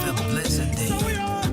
Have a blessed day.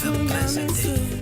a blessed day.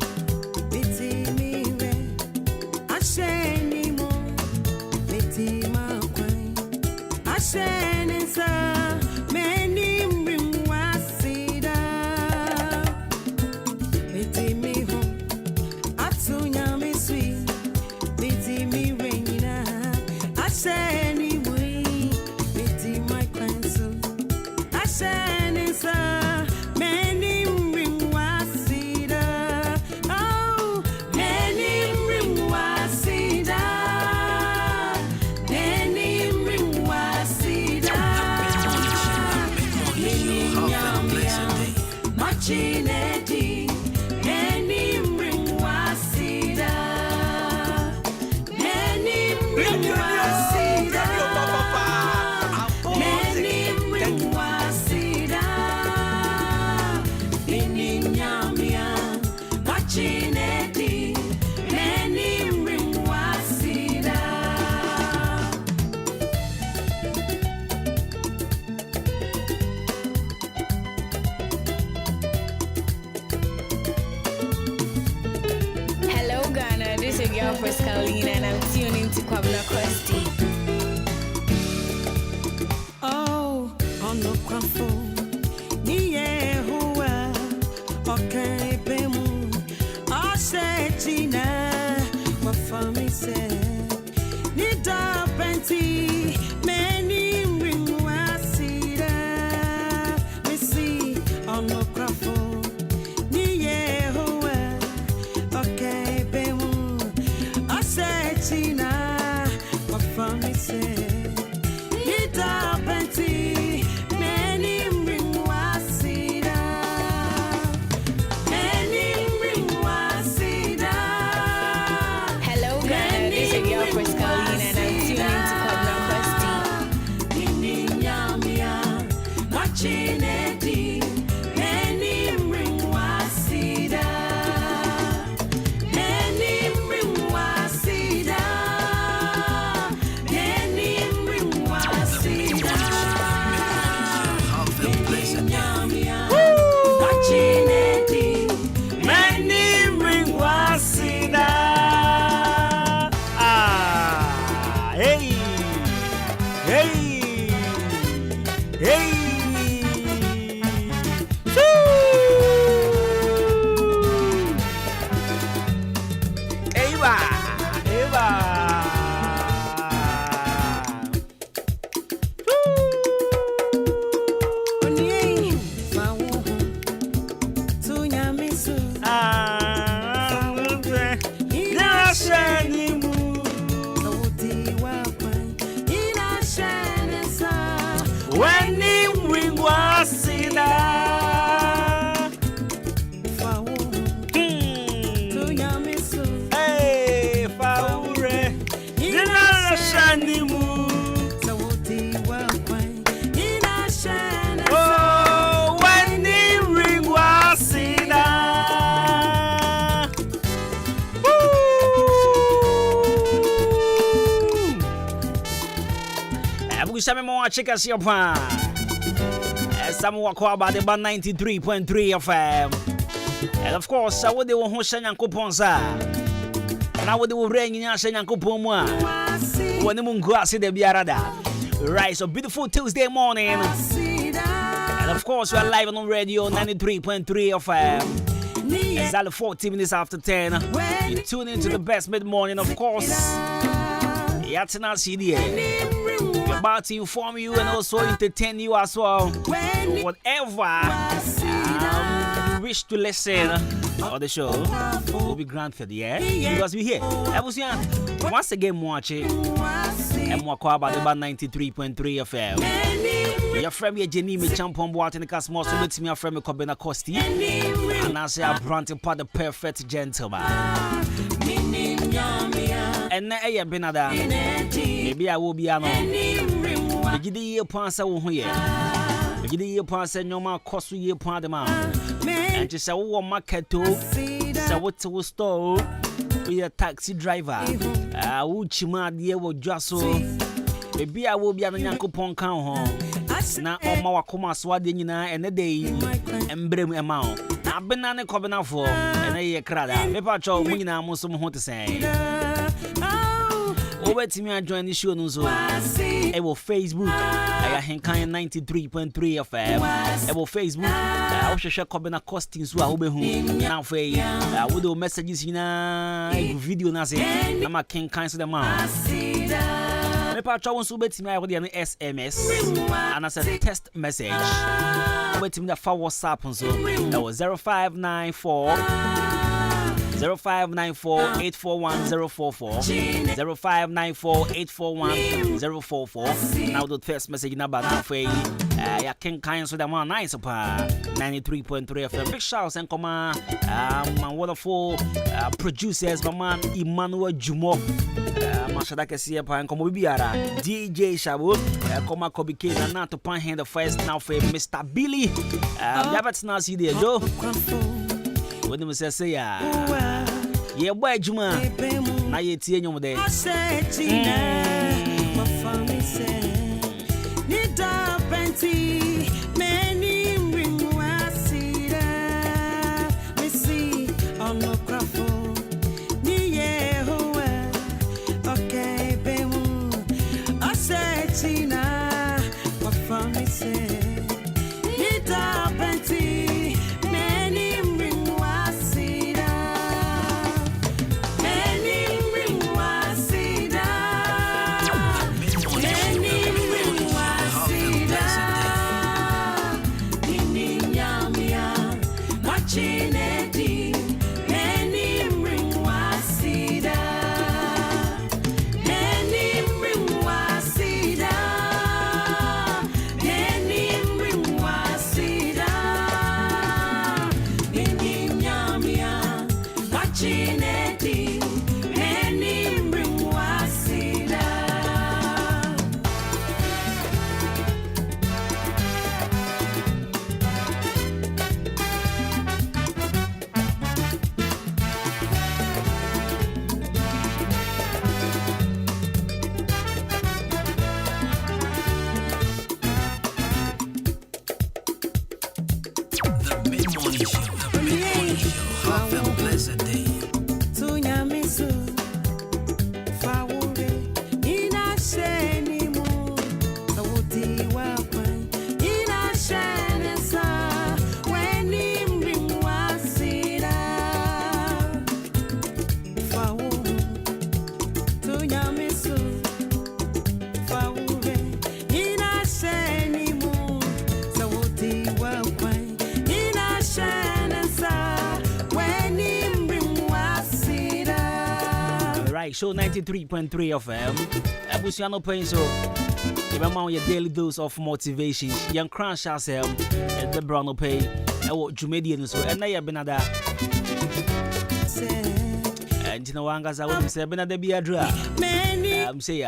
Check us your plan. Some walk about the 93.3 FM. And of course, I would do a Hoshan Couponza. And I would do rain in Yashan Coupon. When the moon grass in the Biarada. Right, so beautiful Tuesday morning. And of course, we are live on radio 93.3 FM. It's all 40 minutes after 10. You tune into the best mid morning, of course. Yatina CD. About to inform you and also entertain you as well. So whatever you wish to listen on the show will be granted, yeah? Because we're here. Once again, watch it. And more about the 93.3 FM. Your friend, your Jenny, me champion, boat in the Casmos, so let me a friend, me Kobena Costi. And I say, I brought part the perfect gentleman. And now I have been at maybe I will be a man. The year pass over here. The year pass and no more cost year part the man. And just a warm market to what to store. Be a taxi driver. I would chima dear with Jasso. Maybe I will be a Yanko Poncon home. Now, all my Kuma Swadina and a day and bring amount. Na benane kobena for ena ye krada. Me pa cho mu nyina mo so mo ho te sen. Obetimi a join the show no so. E wo Facebook. Ahenkan 93.3 FM. E wo Facebook. O hwehwe kobena costings so a wo behu. Na fe wo do messages ina video na se. Na ma kenkan so dem a. Me pa cho won so betimi a wo de SMS. And as a text message. Obetimi da fa WhatsApp so. That was 0594 0594-841-044 0594-841-044. Now the first message number now for ya can kind so that man nice up 93.3 FM. Big shouts and come my wonderful producers, my man Emmanuel Jumo. Mashada Kessia Pan come biara DJ Shabu come Kobe K and not to pan hand the first now for Mr. Billy. Yabat's now see there Joe. When you say yeah, boy, Juma. Now you see your day. Show 93.3 FM. Abusiano paying so. If I'm on your daily dose of motivation, young crash ourselves at the brown pay. I want Jumedian so, and I have been at that. And you know, Angas, I would say, been at the Biadra. Say,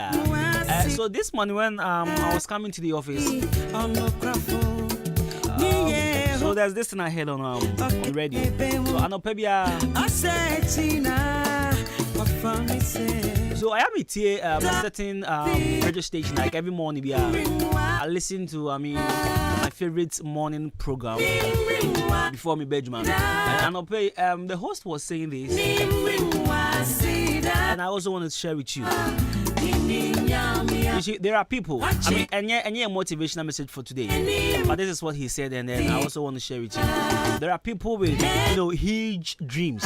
so this morning when I was coming to the office, so there's this thing I heard on radio. So I know Pebia. So I have it here a certain radio station like every morning. I listen to my favorite morning program before me bedroom. And I'll pay the host was saying this, and I also want to share with you. You see, there are people. And yeah, motivational message for today. But this is what he said, and then I also want to share with you. There are people with huge dreams.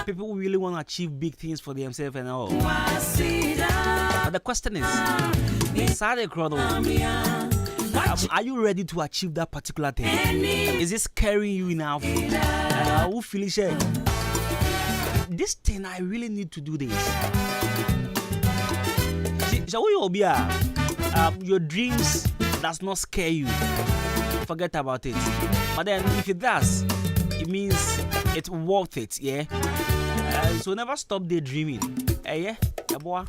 People who really want to achieve big things for themselves and all. But the question is, are you ready to achieve that particular thing? Is it scaring you enough? Who feel it? This thing, I really need to do this. So your dreams does not scare you. Forget about it. But then if it does, it means it's worth it, yeah? So never stop daydreaming. Yeah, boy.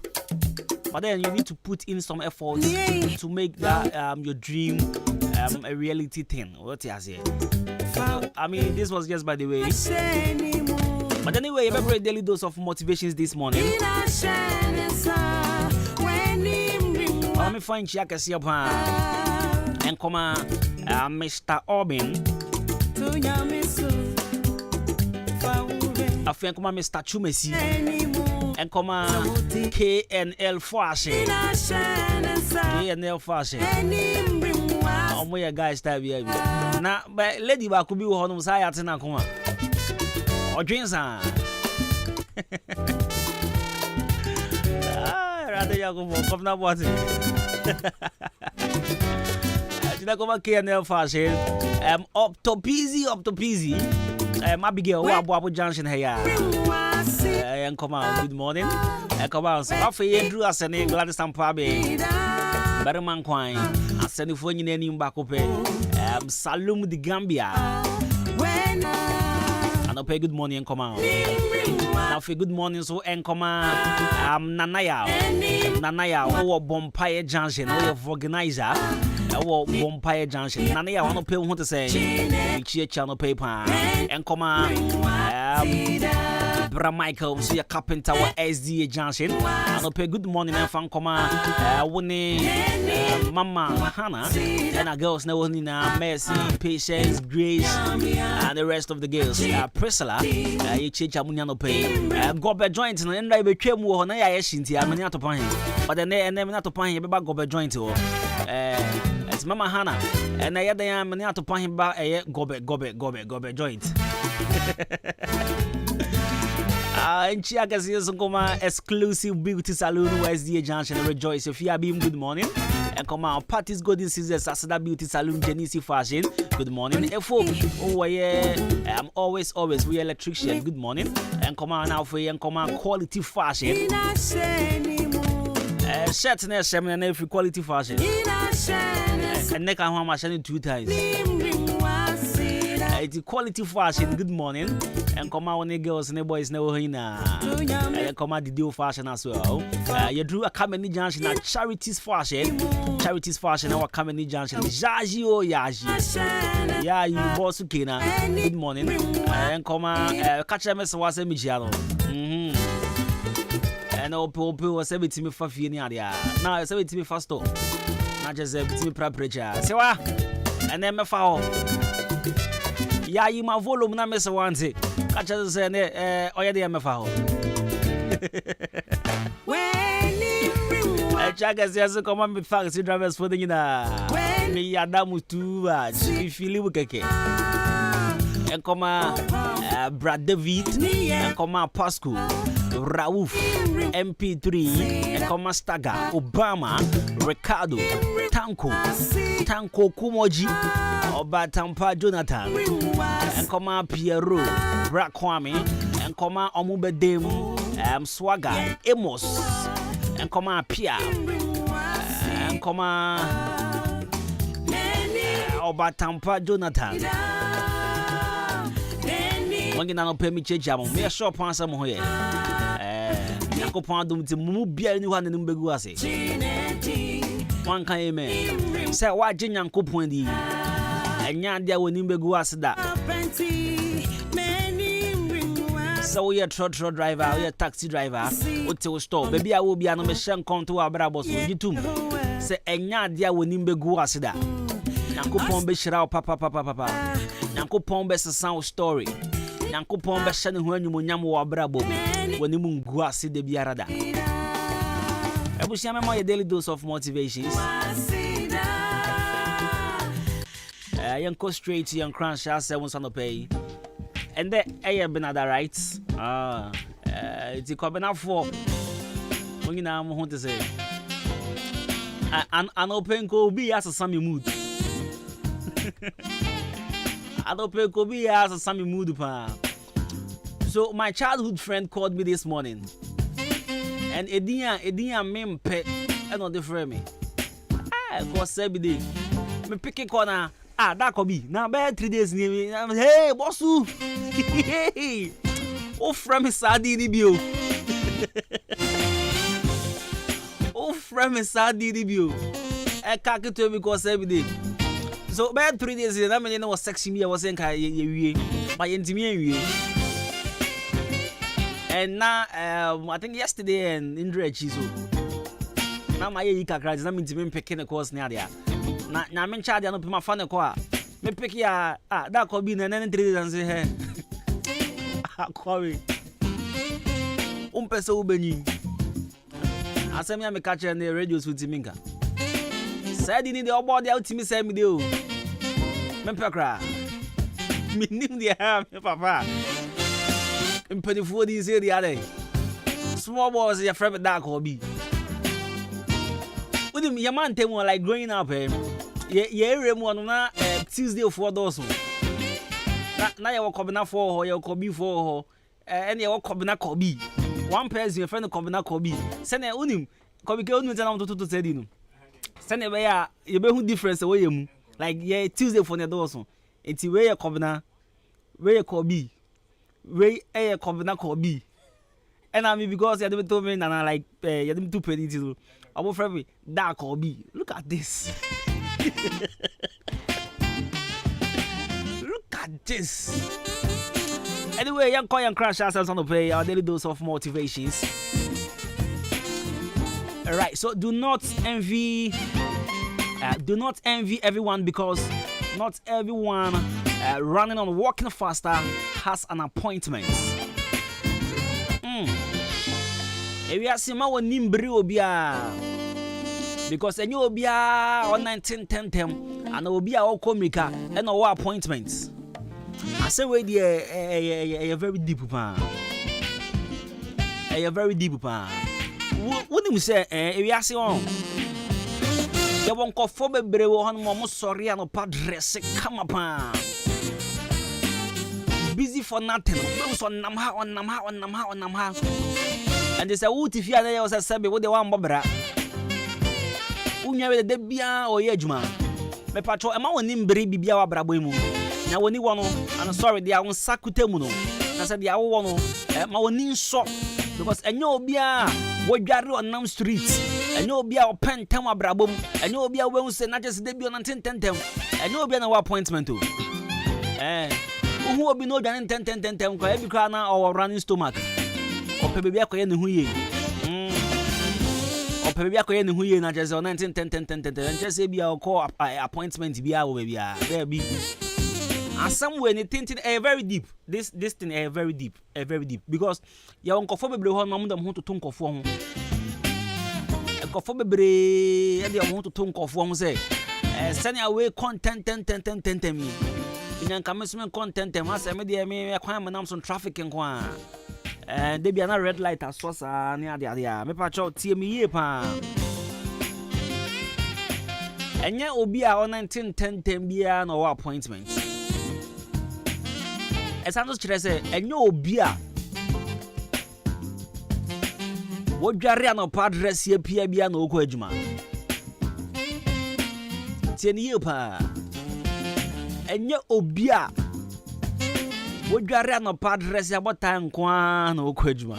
But then you need to put in some effort to make that your dream a reality thing. What you say? This was just by the way. But anyway, you have a daily dose of motivations this morning. Let me find Chiaka Siapa and come Mr. Orbin. Afia nkoma Mr. Chumesi enkoma KNL Fashion KNL Fashion omoye guys type here na lady ba kubi wo hono sa ya tena koma odwensa rade ya ko komna boati ajina koma KNL Fashion up to busy Abigail wa Abu Junction here and come out good morning come out so after you drew us and Gladys Tampabe better man quine I send you for you name back up Salum the Gambia and pay good morning and come out now for good morning so and come Nanaya or Bompire Junction or organizer or Bompire Junction Nanaya want to pay what to say channel paper and come Bra Michael, so your carpenter or SDA Junction. And pay good morning and fan Mama Hannah and our girls now Mercy, Patience, Grace, and the rest of the girls. Priscilla, you change Amuniano pay. Gobe joint and I became one. I Shinty, I'm not upon him, but then they never not upon him about Gobe joint. It's Mama Hannah, and I am not upon him about a Gobe joint. And Chiagas is exclusive beauty salon West the Junction. Rejoice if you are being good morning. And come on, Party's Golden Scissors, Asada Beauty Salon, Genesis Fashion. Good morning. Oh yeah, I'm always we electrician. Good morning. And come on now for you and come on quality fashion. Shirt and seven every quality fashion. And neck and one machine 2 times. It's quality fashion. Good morning. And come out when the girls and the boys know hina. And come out the deal fashion as well. You drew a Kameni Junction at Charities Fashion. Our Kameni Junction. Yaji. Yeah, you boss Kina. Good morning. And come out catch them as was a Michiano. And all people was 70 for Finia. Now 70 for store. Not just 70 preparation. So what? And then my foul. Yeah, you my volume na mess one thing. Catch us say oya dey mefa ho. Chaga say come on me taxi drivers for the na. Me Adamu too much. If you live keke. And come Brad David and come Pascal Raouf MP3 and come Staga Obama Ricardo Tanko Kumoji Oba Tampa Jonathan and come Pierrot Bra Kwame and come Omube Dem Swagger Amos and come Pia and come Oba Tampa Jonathan. When you not pay me change, me a shop on some here. Yanko Pandum to Mubia anyone in Umbeguase. One kind man. Say, why Jinyanko Pondi? And Yandia when Umbeguas that. So we are truck driver, we are taxi driver. What to store? Baby, I will be an omission come to our brabos with you too. Say, and Yandia when Umbeguas that. Yanko Pombe Shirao Papa. Yanko Pombe sound story. Yankopon be shane ho anyum nyam wo abrabo woni mu nguase de biarada ebusia me my daily dose of motivations yanko straight to yan crash 7 son pay and the air benada rights it's a for when na mo want to say an open go be as a sami mood Adope Kobe has a Sammy mood pa. So my childhood friend called me this morning. And Edia mem pet and not the frame me. God said me pick a corner. That could be. Now bad 3 days near me. Hey, bossu. Hey. Oh, from his sardine bio. Oh, from his sardine bio. I can't tell me because every day. So bad 3 days in that was sexy me. I was saying my intimate. And now I think yesterday and Indra Chizo. Now my Ika cries, I'm intimate picking a course near there. Now I'm in charge of my fun. me pick ya that could be na 3 days and say hey akwawe umpese ubenyi asem ya me catch na radio so timinka said ni the obo dey ultimi say me dey o me pekra me nim dey ha me papa impedifo di say dey ale small boys your friend that could be with me your man tell me like growing up ye remu no na Tuesday for those na ye wakobina for ho ye wakobi for ho ene ye wakobina kobi one person your friend kobina kobi se na unim kobi ke unu tena to say di no se na be ya ye be hu difference we ye mu like ye Tuesday for those enti we ye kobina we ye kobi we ye kobina kobi and I mean because you told me na like you didn't too petty to abo friend that kobi look at this. Look at this. Anyway, young coin and crash ourselves on the play our daily dose of motivations. Alright, so do not envy everyone because not everyone running on walking faster has an appointment. If you are sima wonimbri obia because any obia on 1910 and obia o komika and no appointments. I say we dey very deep pa. Very deep pa. What do you say if you are on you won't go for bebre wo han mo sorry and pa dress come up. Busy for nothing. So nam ha. And they say what if you are there was a sabe what they want bobra. Unya we de bia o ye adwuma me patro e ma woni mbere bibia wa brabo mu na woni wono and sorry they are sakutemu no na say they are wono ma woni nso because enye obia wodware on street enye obia o pentem abrabo mu enye obia we say na just de bi on tentem enye obia na wa appointment o uhu obi no dwane tentem kwa e bi kwa na o running stomach o pe bibia kwa ye ne hu ye Baby, I can't hear na just 1910 just say be a call appointment be our baby there be and somewhere they thinking very deep this thing very deep because ya won kofo bebre ho no mudam ho to nkofo ho kofo bebre e dey ho to nkofo ho say send away content me nyanka mesmen content ma say me dey me kwan am some traffic nko they be na red light as source ni ade me pa cho tie me ye pa enye obi a on 1910 bia no appointment esanto kire say enye obi a wodware no pa address ye pia bia no okọ adwuma tie ni ye pa enye obi a wodware no pa address about time kwa na okọ adwuma.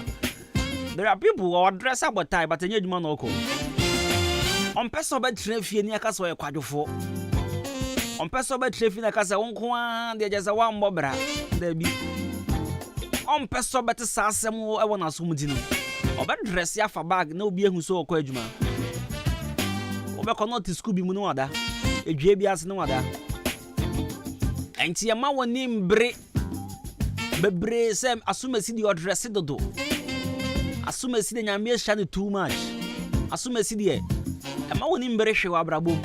There are people who address about time but enye adwuma na okọ. On person be trefie ni aka so e kwadwofo. On person be trefie na aka se wonko a de je se wa mbobra da bi. On person be te sasem e wona so mudi no. Obe dress ya fa bag na obi ehu so okọ adwuma. Obe kono to school bi mu no wada. Edwe bi ase no wada. Enti ya ma woni mbre bebre sem asumesi di address dodo asumesi de nyame hia ne too much asumesi de e ma woni mbere hwe wa brabo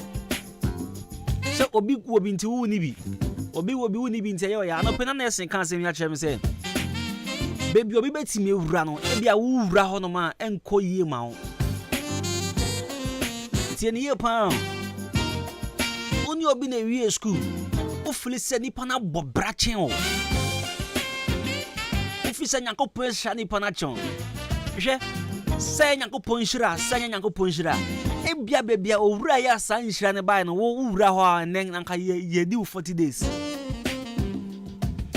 se obi nti wu ni bi obi wu ni bi nti ye ya no pena na esen kan sem ya chem se bebi obi betimi ewura no e bia wu wura ho no ma enko yie ma ho tie ni ye pa oni obi na wie school o filise ni pa na bobra chen o ofisa nyankopon hia ni pa na chen hwe se nyankopon hira e bia bebia owura ya san hira ne bai no wo wura ho a nen nanka ye di 40 days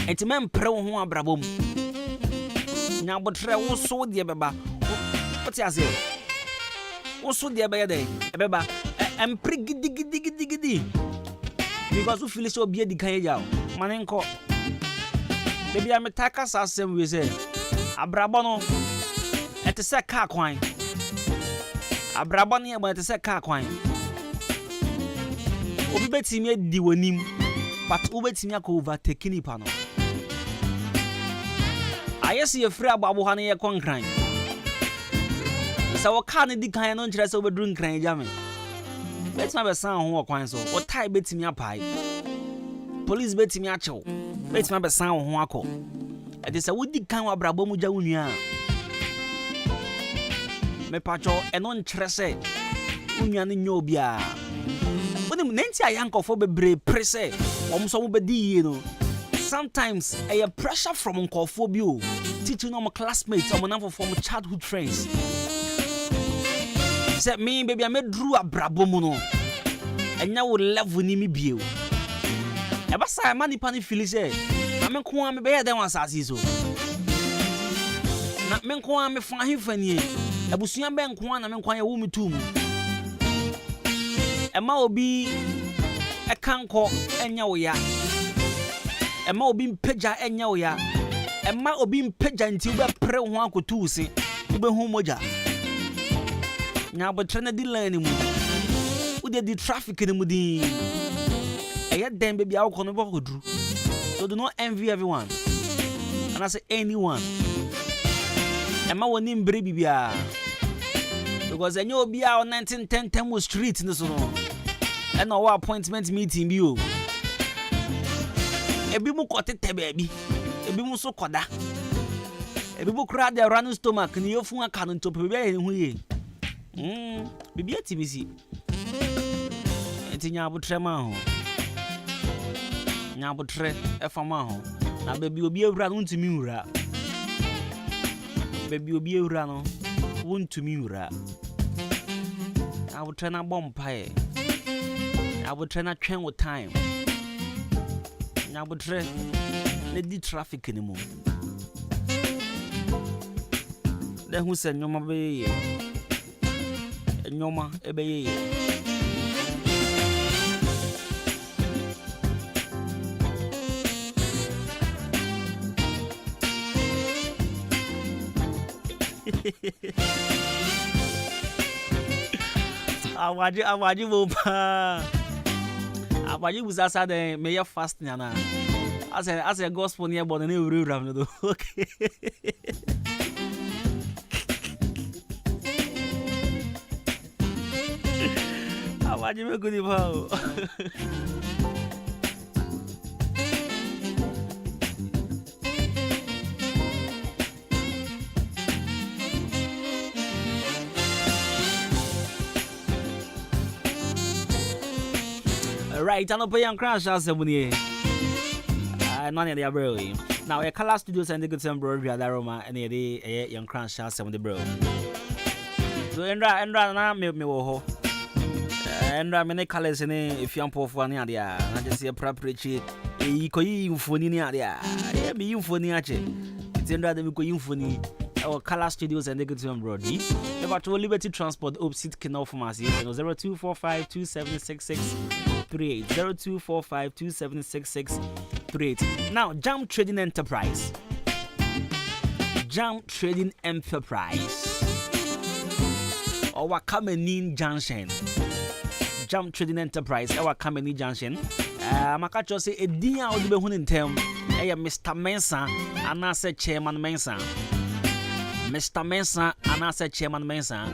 etimem pre wo ho abrabom nyabotre wo so de beba what ya say wo so de be dey e beba empre gidi because we feel so be di kan ya manenko baby am taka sasem we say abrabo no ete se ka kwan abrabo no e ba ete se ka kwan obi betimi di wonim but ubetimi akọ overtake nipa no ayesi ye free ababo ha na ye konkran sa wo ka ne di kan no nkire se obeduru nkran gya me betima be san ho okwan so wo tai betimi apai police betimi achew betima be san ho akọ e de se wo di kan wa brabo mu gya wunua me pacho eno nkire se wunua ne nyo bia wonim nenti ayankofo bebre prese omso mo bedi yie no sometimes a pressure from nkofo bi o teaching on my classmates on my from childhood friends say me baby I made drew abrabo mu no enya wo level ni mi bio e ba sai mani pani feel say na me ko am be ya den wasase so na me ko am fa hifani abusua be nko na me nko ya wo mi tu mu ema obi ekanko enya wo ya ema obi mpagya enya wo ya ema obi mpagya nti wo pre ho akotu usi wo hu moja nya botre na di line mu wo de di traffic ni mu di eye den baby awo kono bokodru so do not envy everyone and I say anyone ema woni mbre bibia because enyo obi a 1910 Temu Street no so no and our appointment meeting bi o ebi mu kotete baby ebi mu so koda ebi mu kra de run stomach ni yofun aka no ntop bibia ye hu ye bibia tibisi etinya abotre ma ho nya abotre efama ho na baby obi ewura no ntumi wura baby obi ewura no wontumi wura abotre na bompae abotre na twen wo time abotre na di traffic ni mu de hu se nyoma be ye nyoma ebe ye awaji bopa awaji busasa de me ya fast nyana as a gospel near born na ewura no do okay awaji me go di ba right, I know pay and crash as ebony. None of the bro. Now a color studios and the good some bro Adwuma and the young crash as the bro. So Endra na me wo ho. Endra me ne colors ne if you for one area. I just see a property e koyi infoni ni area. E be infoni ache. It's Endra de me koyi infoni. Our color studios and the good some bro. About to Liberty Transport opposite Canal Pharmacy 0245276638 0245276638. Now Jam Trading Enterprise our Kamenin Junction Jam Trading Enterprise our Kamenin Junction makacho say e din a odi be hu ntem Mr. Mensa and I said Chairman Mensa Mr. Mensa and I said Chairman Mensa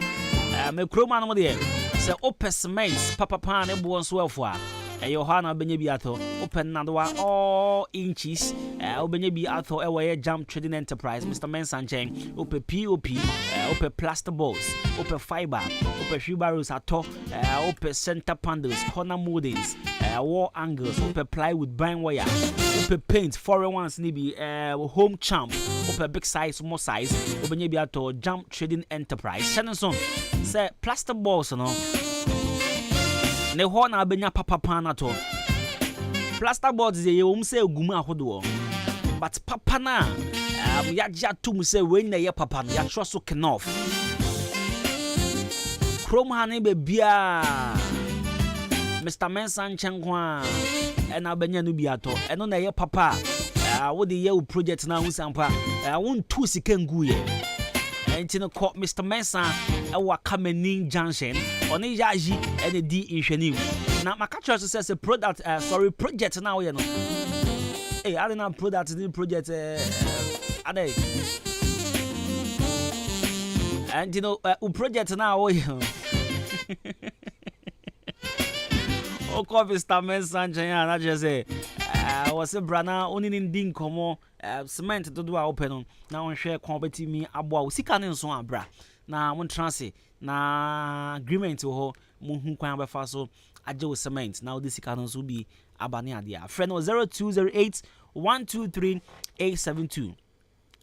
me kroman mo de say open cement papa pan e bo nso afua Yohana benye bi ato open nadwa all inches obenye bi ato e we Jam Trading Enterprise Mr. Mensa nchen open POP open plaster balls open fiber open wheelbarrows ato open center panels corner moldings wall angles open plywood bind wire open paint foreign ones ni bi home champ open big size small size obenye bi ato Jam Trading Enterprise Shenson say plaster balls no ne ho na abenya papa na to plaster boards ye wo say oguma ahodo but papa na ya ja tum say we na ye papa no ya tro so kenof chrome hane be bia Mr. Mensa nchenkwa na abenya no bi ato eno na ye papa wo de ye project na hu sampa won tu sika ngu ye and you call Mr. Mensah ewa Kamenin Junction oni yaji and di inhwani na makacho says a product project now you know hey I don't know product project ade and you know project now you know o call Mr. Mensah Junction na just say was a brana only in din komo cement to do open na on share competi mi abo sika ne nso abra na won transe na agreement ho mu hu kwan abefa so aje cement na odi sika no so bi abane ade a friend 0208 123 872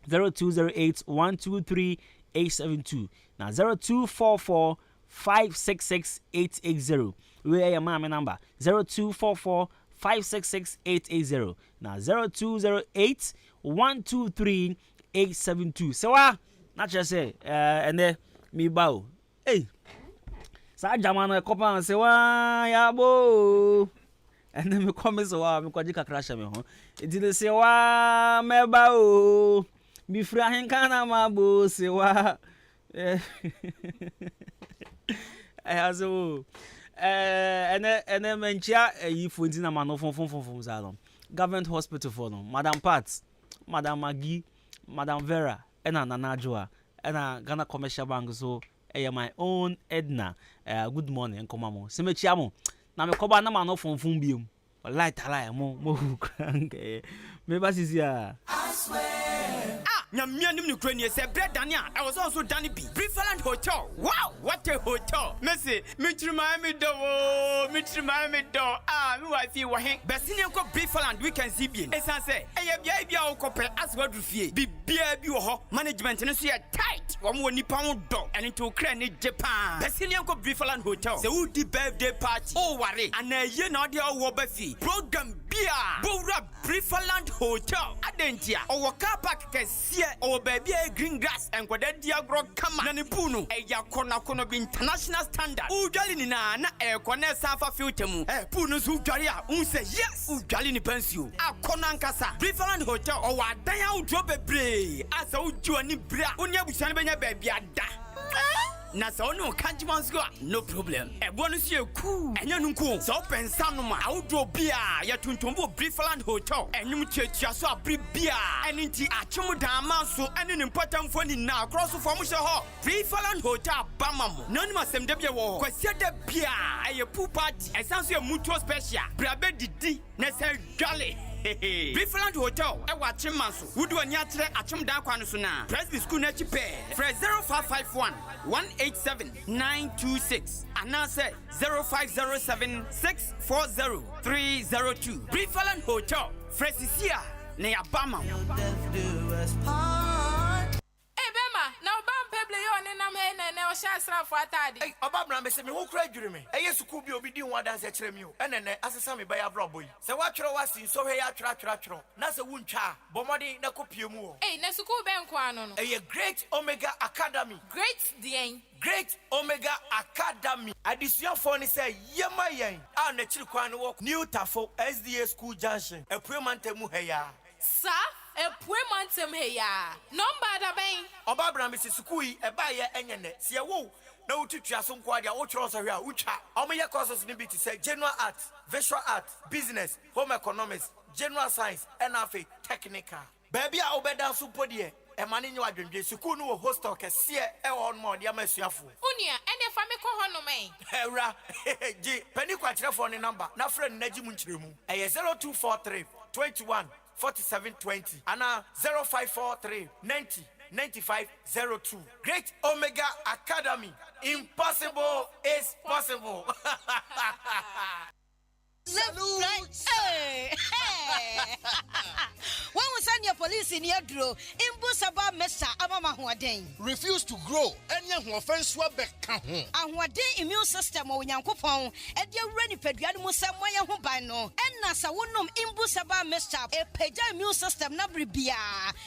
0208 123 872 na 0244 566 880 where your mama number 0244 566-880 now 0208 123 872 so not just say and then me bow hey sa jamano e kopa say wa ya bo and then me come so me kwaji kakra me ho it dey say wa me bow me free Ahenkan na ma bo say wa also and then mentia if we didn't man from salon government hospital for no Madam Pat, Madam Maggie, Madam Vera, and Nana Joa, and Ghana Commercial Bank so my own Edna. Good morning, Komamo. Semechiamo. Na me koba na man from bium. Light mo crank. Maybe this ya. I swear. Nyamianim no krani say bread Dania. I was also Danny B. Preferland Hotel. Wow, what a hotel. Messi, Mitrima me do. Me wife wa hen. Besini ko Preferland weekend CBN. Esan say, bia bia o kope as what fie. Bibia bi wo ho. Management no so ya tight. Wo mo nipa ho do. Eni to kra ni Japan. Besini ko Preferland Hotel. Say who di birthday party. Oh worry. Ana ye na de wo ba fi. Program bia. Bowra Preferland Hotel. Adentia. O car park kesi or baby green grass and kwada diagro kama na nipuno eya kono bi international standard ujali ni na kone safa filter mu puno su ujali a unse yes ujali ni pensio akona ankasa Preferland Hotel o wa dan ya udro bebre asa uju ani bra unya busan benya baby ada na so no kanjiman's go no problem ebo no sie ku enya nunku so pensa no ma awdo bia ya tuntumbo Preferland Hotel enyum chiachia so abri bia enti achemu dan man so ene ne mpatamfo ni na cross for mo she ho Preferland Hotel bamamo nani masem de bia wo kwasia de bia eye pool party esanso e mutual special brabe didi na se dwale Preferland Hotel e wa chimanso wudu ani atere achum dan kwa no so na Presby school na chipe fresh 0551 187 926 and now say 0507 640 302 Preferland Hotel Fresisia na yabama now bam peble yo ne nam he ne o sha sra fo atade eh obabra me se me wo kura adwure me eye suku bi obi di ho adanse kire me o ene asesa me ba ya bra boy se wa twere wasi so he ya twere na se wuntwa bomode na kopie mu o eh na suku ben kwa no no eye Great Omega Academy Great Omega Academy adisuafo ni say yema yen a na kiri kwan no New Tafo SDA School Junction epuemantamu heya sa epuemantem heya number da ben obabra me se suku yi e ba ye enyene se wo na ututwa so nko dia wo twero so hwe a utwa omoye courses ni bi ti say general art visual art business home economics general science and afi technical baby a obeda so podie e mane nyi wadwendwe suku no wo hostel kese e won mo dia masuafo unia ene fa me ko hono men ewra ji pani kwa kirefo ni number na friend na ji mu nkiremu e 0243 21 4720 and 0543 90 9502 Great Omega Academy. Impossible is possible. Salute. Hey. When we send your police in your draw, Imbusaba Mesa Amama Huaden. Refuse to grow, and young offense Wabek. And what day immune system or Yankopon, and your ready pediatric somewhere who by no, and Nasa wonum Imbusaba Mesa, a peja immune system nabribia.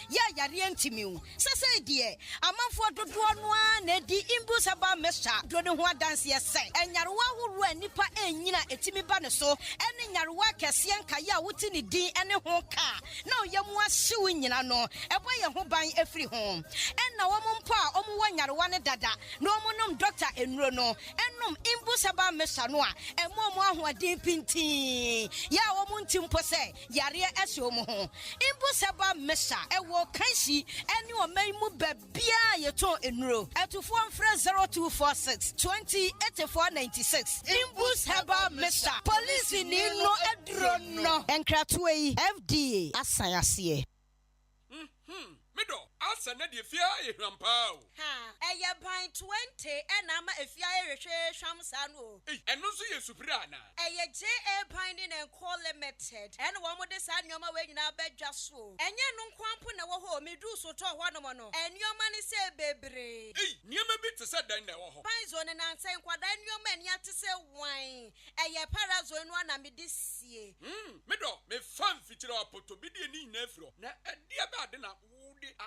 Ya Yarientimu. Sasa dear, a man for the one, Nedi Imbusaba Mesa, Dronua dance yes, and Yarwa who ran Nipa and Yina etimi banaso, and in Yarwa Cassian Kaya Wutini D and a honka. No, Yamwa Shu wo nyina no ebo ye ho ban afiri ho enna wo mpo a omo wanyarewa ne dada na omo nom doctor enuro no ennom imbu saba mesa no a emo mo ahoden pintin ya wo mo ntimpo se yare ese omo ho imbu saba mesa ewo kansi ene o man mu babia ye to enuro atufo mfre 0246 208496 imbu saba mesa police ni no edro no enkratoe FDA asayase Mido, asa na de fia e hrampa o. Ha, eye ban 20 ena ma efia ehwehwe hwamsa no. Eno so ye supira na. Eye JA ban ni Enko Limited. Ene wo mo de sa nyoma we nyina badwa so. Enye no nkwampo na wo ho medu so to ho no mo no. Enyoma ni se bebre. Niema bi te se dan na wo ho. Ban zo ne nan sen kwada enyoma ni ate se wan. Eye parazo no na me de sie. Mido, me fan fitira apoto bi de ni nyina afiro. Na ade ba de na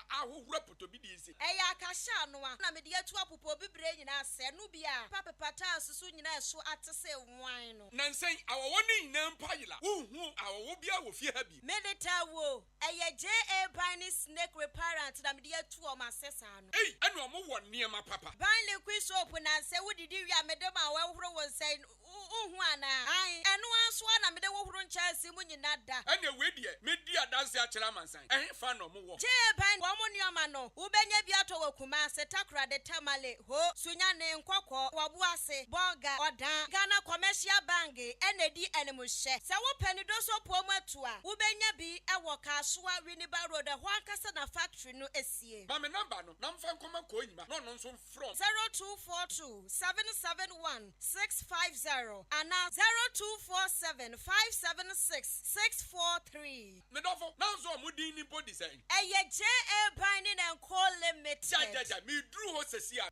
ahohura poto bi de isi. Eya akasha no a na me de atu apopo bibre nyina se no bia papepata susu nyina so ate se wan no. Nansen awowo ni nyina mpayila. Uhu awowo bia wo fie ha bi. Medita wo eye JA Bani Snake Reparent na me de atu o ma sesa no. Enu omo wo niema papa. Ban liquid soap na se wodidi wi amedem a wahoro won sen uhu ana. Ai eno anso na me de wohoro nchaasi mu nyina da. Ene we die me di adanse a kira mansan. Fa no mo wo. JA Bani wo mo nioma no. Ubenya bi ato wakuma se takra de tamale ho sunya ne nkokọ wabuase boga odan Ghana Commercial Bank enedi enemuhye. Se wo pani do so po mu atua. Ubenya bi ewo Kasua Winneba Road ho akasa na factory no esie. Ma me number no na mfa nkoma ko nyima no nso from 0242 771 650 and 0247 576 643. Me dofo na nso mo din ni body say. Eye JA Bani Enko Limited. Ja me dru ho sesi a.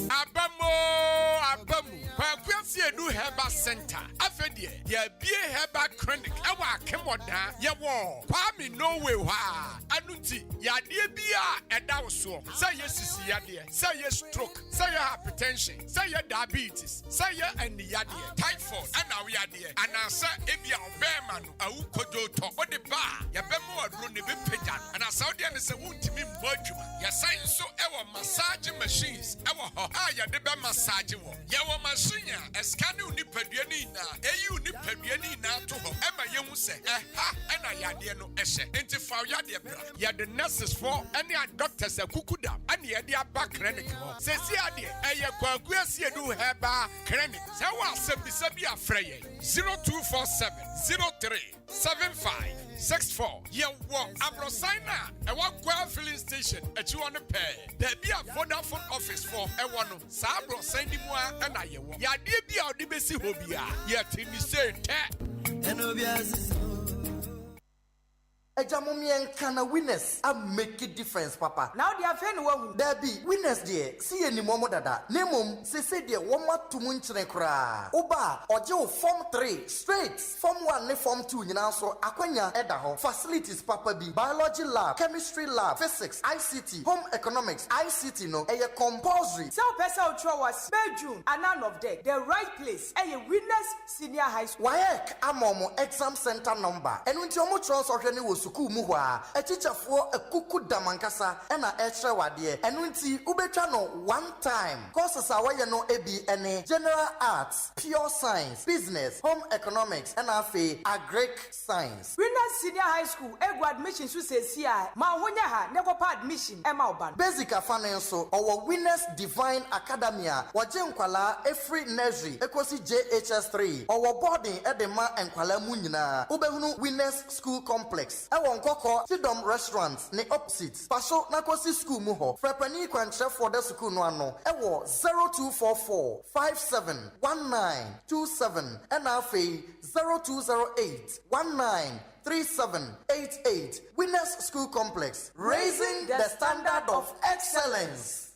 Abamu Kwakwasi Edu Herbal Center afedie ye bie herbal clinic ewa akemoda ye wo Kwame no way ha anuti yade bia eda wo so say ye sisi yade say ye stroke say ye hypertension say ye diabetes say ye ani yade typhoid ana we yade anasa ebia obema no awu kojo to ode ba ye bemu adro ne be pejan anasa ode ne se wuntimi mbo adwuma ye sign so ewa massage machines ewa ho ha ye de be massage wo ye wo machine eskane unipadua ni na eyi unipadua ni na to ho ema ye hu se ha ena yade no ehye enti fa yade bra ye the nurses for any doctors akukuda ani ye de aba clinic ho se si ade eye Kwakwasi Edu Herbal Clinic se wa asebisa bi afre ye 0247 03 7564 ye wo abrosaina e wa Gwa filling station echi won pe da bi a Vodafone office for e wono sa abrosaina ni mu a na ye wo ya de bi a odi besi ho bia ye timi se te enobiasis Ejamomien kana winners a make a difference, Papa. Now they are fair no there be winners there. See any momo dada. Nemum se there one more to munchine kra. Oba ojo form 3 straight. Form 1 ne form 2 nyina so akwanya edaho. Facilities Papa B. Biology lab, chemistry lab, physics, ICT, home economics, ICT no eye compulsory. So person throw was June and none of them. The right place. A winners senior high school. Wayek amomo exam center number. And when you mo trans or any suku mu hwa a teacher for a kuku damankasa ena extra wade enu nti ubetwa no one time courses awaye no ebi ene general arts, pure science, business, home economics and afi agric science. Winners senior high school ego admission so say ma honya ha nekopa admission e ma oban basic afane so our winners divine academia waje nkwala every nursery ekosi JHS3 our boarding edema enkwala mu nyina ubehunu winners school complex Ewon Koko Sidom restaurants ne opposite Pasho Nakosi school mu ho Frepani kwanche for the school no ano ewo 0244 571927 and afi 0208 193788 Winners School Complex raising the standard of excellence.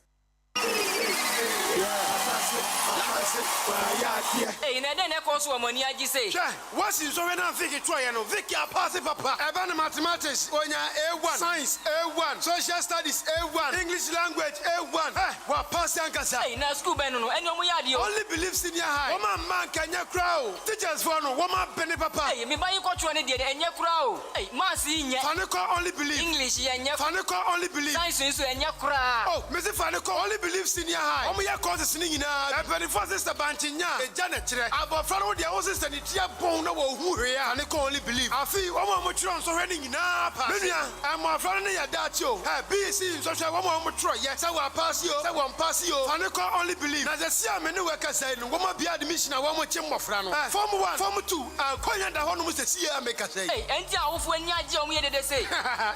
Hey, na den e ko so amani agi say. What's in so when I think it's try no Vicky pass papa. Even mathematics onya A1, science A1, social studies A1, English language A1. What pass yankasa. Hey, na school ben no eni omo yade o. Only believe senior high. Woman man kanya crowd. Teachers for no woman penny papa. Hey, me buy ko tro ne de enye crowd. Hey, mass nya. Faniko only believe. English nya. Faniko only believe. Science so enye crowd. Oh, Mr. Faniko only believe senior high. Omo ya courses ni nyina. E penny for sister banchinya. E jana kire. Abofra no dia wo sister ni tia bon na wo hu hwe ya. Faniko only believe. Afi woman mo tro so hwe ni nyina pa. Menua, am afra no ya dachi o. Hey, BC so hwe woman mo tro ye. Say wa pass yo. Say wa pass yo. Faniko only believe. Na the see me ne we ka say no. Woman bia admission na woman chi mmofra no. Form 1, Form 2. Konya da ho no mo se see ya make say. Hey, enti awofo ani age omo ye de say.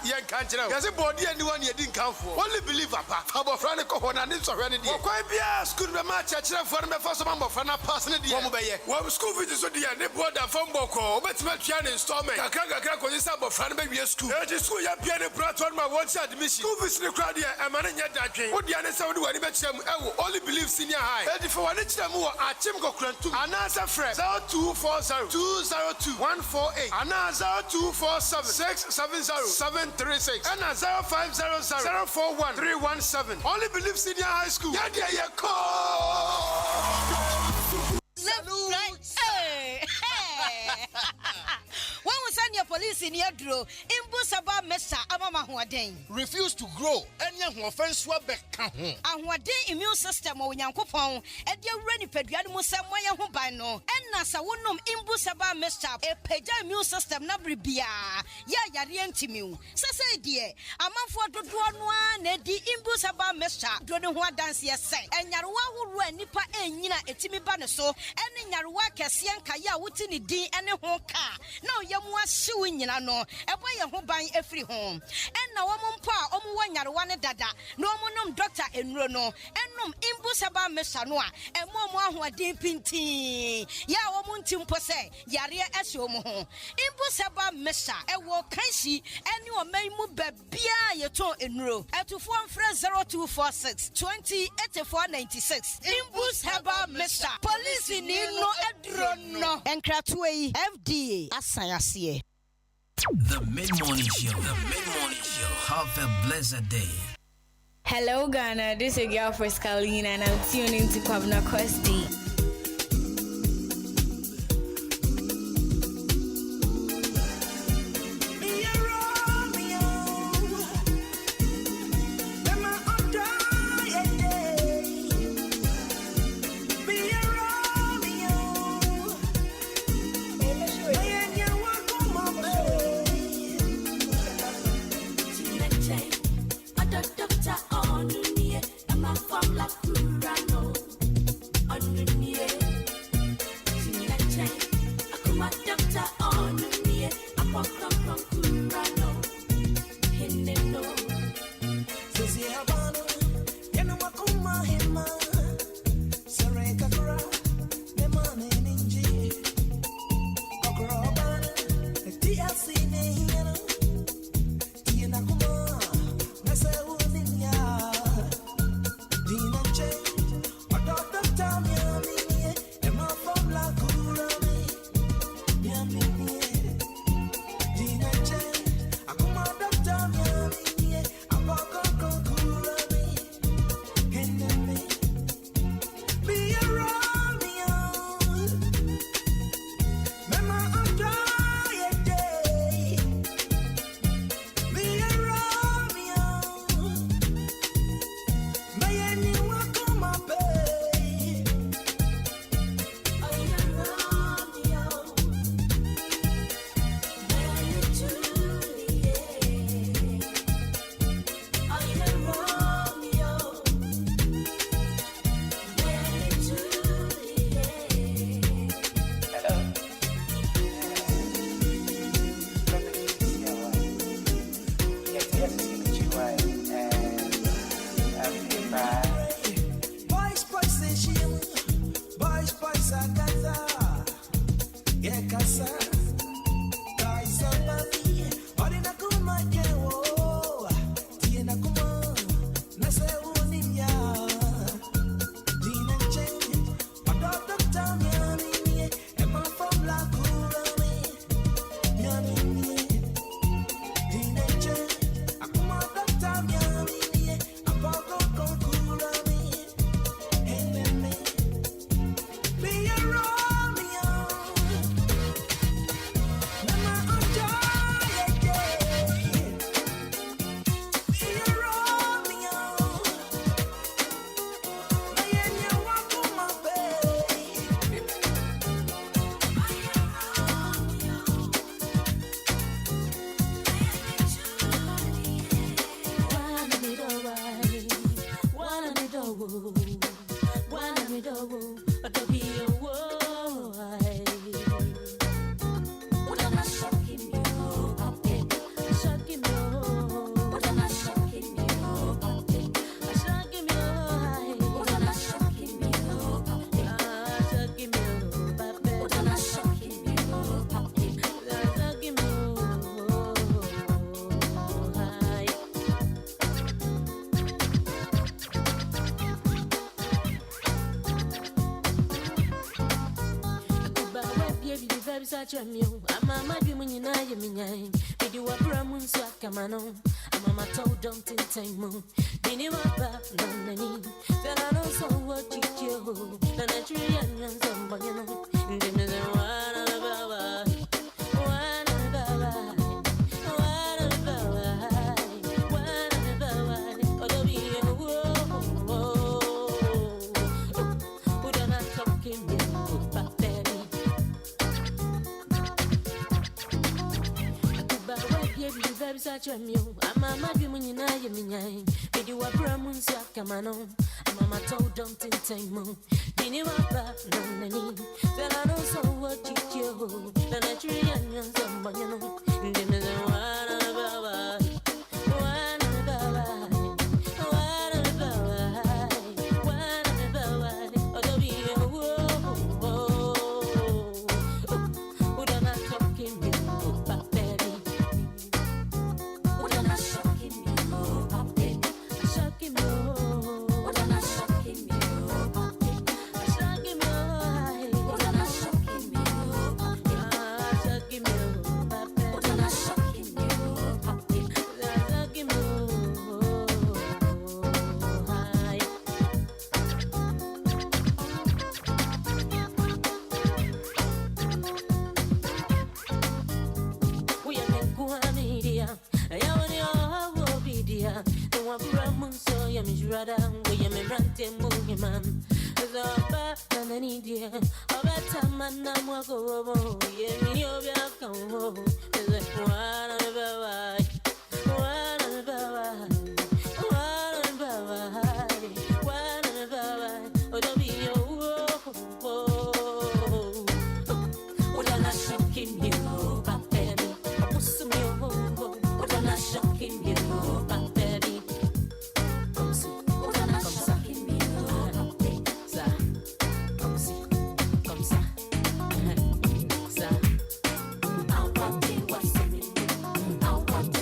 Yen kan kire. Yesi body ani one ye din kanfo. Only believe papa. Abofra ne ko ho na ne so hwe ne de. Kwan bia school be ma kire for me for so mmofra na pass ne de. Wo mo be ye. Wo school fees so de ne board and form boko. Obetima tua ne installment. Kakra ko yesa abofra ne be wie school. E school ya bia ne platform ma want admission. School fees ne crowd ye e ma ne nya dadwen. Wo dia ne se wo de wani be kire mu e wo only believe senior high. E di for wani kire mu wo achim go krantu. Anasa fresh 0240 202 148. Anasa 0247 670 736. And 0500 041 317. Only believe senior high school. Yeah, yeah, yeah, When we send your police in your draw, Imbusaba Mesa Amama Huaden. Refuse to grow. Any offense will be and what day immune system or Yankopon, and your ready pedian Musamaya Hubano, and Nasa Wunum Imbusaba Mesa, a peja immune system Nabribia. Ya Yarientimu. Sasa dear, a man for the one, Nedi Imbusaba Mesa, Dronua dance yes, and Yarua who run Nipa and Yina etimi banaso, and Yarua Cassian Kaya Wutini D and a honka. No, Yamwa suing Yano, a boy who buying every home. And now pa, one Yarwana dada, no monum doctor in Rono, and num Imbusaba Mesanoa, and Momo who are deep pinti. Ya womuntim pose, Yaria Esomo. Imbusaba Mesa, a walk kanshi, and you may move bia your toe in row. At to 0246 20 8496. Imbusaba Mesa, police in no edrono, and Kratway FDA, Asayasi. The Mid-Morning Show. The Mid-Morning Show. Have a blessed day. Hello, Ghana. This is your girl for Scalina, and I'm tuning to Kwabena Kwesti. me do, but to be a why. What am I shocking you? Shocking you. What am I shocking you? Shocking you. What am I shocking you? Shocking you. What am I shocking you? Shocking you. Such a mew, I'm a madam when you know you mean. Did you a bramun so camano? I'm a mato don't in time moon. Did you a back on the knee? Then I know so what you do. The natural onions on Bonino. Then there's a one about one about one about or the be a whoa. Who don't have talking you, but baby. Such a mew, I'm a madam when you know you mean. Did you a bramun so camano? I'm a mato don't in time moon. Did you a back on the knee? Then I know so what you do. The natural onions on Bonino. And then there's a one about one about one about or the be a whoa. Who don't have talking you, but baby. What am I shocking you? Shocking you. What am I shocking you? Shocking you. What am I shocking you? Shocking you. What am I shocking you? Shocking you. We are in Guamedia. No one from so you miss rather, we am a ranting movie man. As a bad than an Indian, a better man, I'm a go. Yeah, me of your come home. Is it one of our one of our one of our one of our or don't be your what am I shocking you, but baby? What's some your what am I shocking you? I want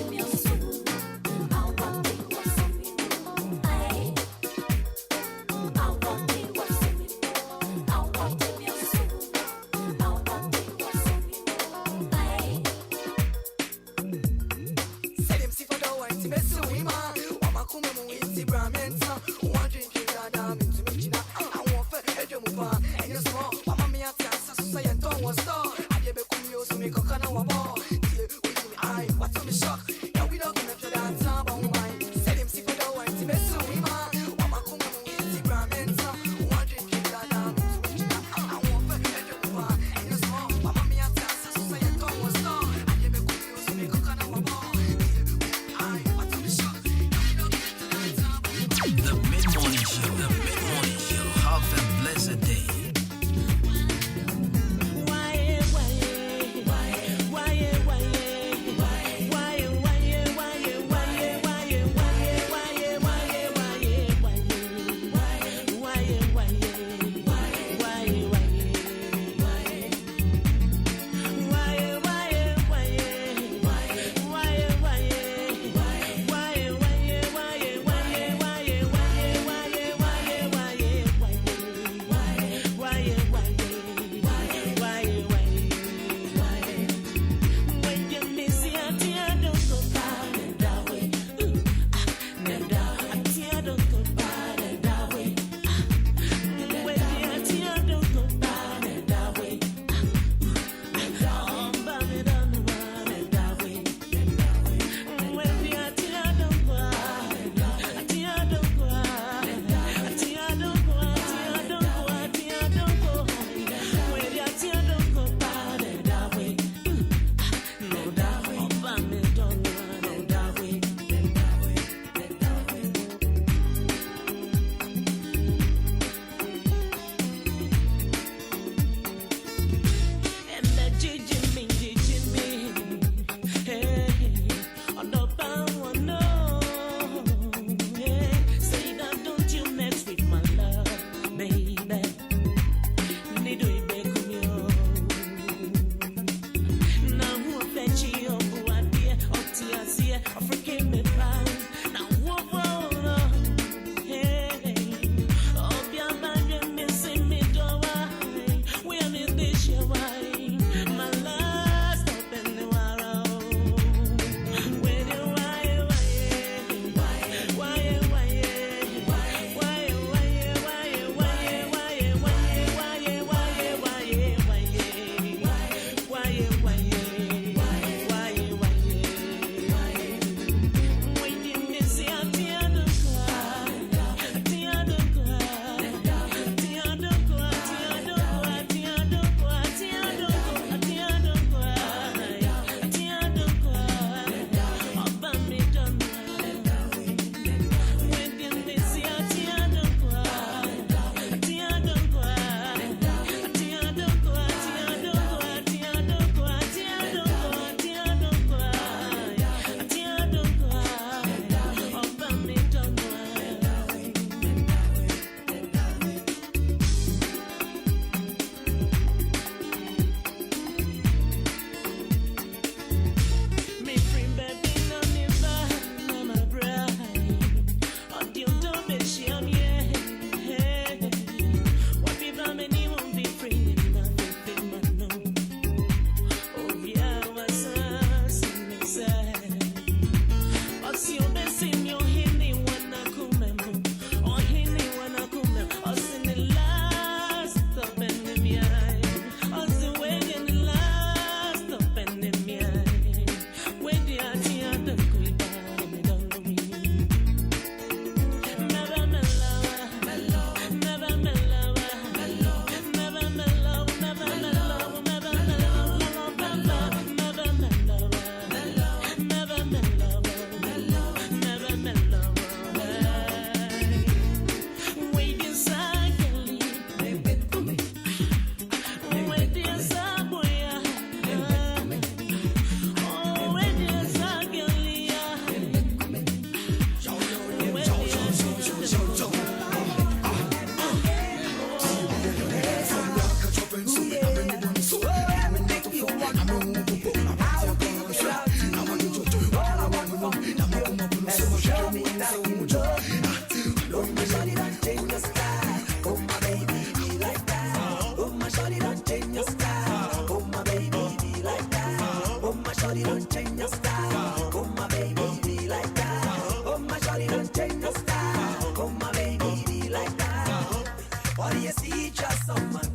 you see just some man.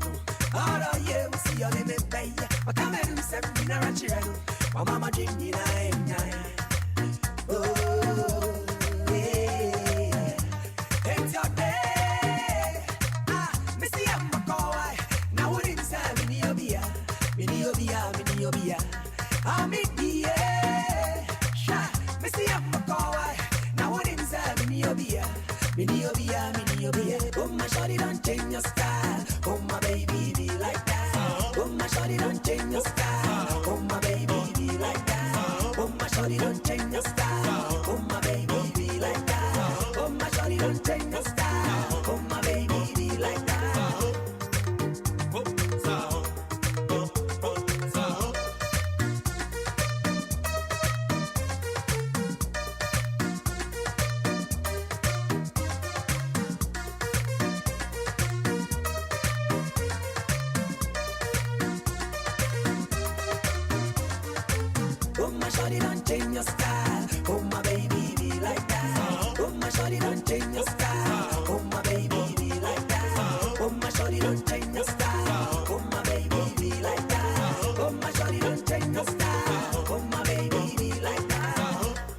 All of you see you let me pay. But come here, say me na rachel. My mama drink me na oh, yeah. It's your day. Me see I'm a cowboy. Now what inside me ni obia. I'm in the air. Me see I'm a cowboy. Now what inside me ni obia. Oh my shawty don't change your style. Oh my baby be like that. Oh my shawty don't change your style. Oh my baby be like that. Oh my shawty don't change your style. Oh my baby be like that. Oh my shawty don't change your style. Oh my baby be like that. Oh my shawty don't change your style. Oh my baby be like that. Oh my shawty don't change your style. Oh my baby be like that. Oh my shawty don't change your style. Oh my baby be like that. Oh my shawty don't change your style. Oh my baby be like that.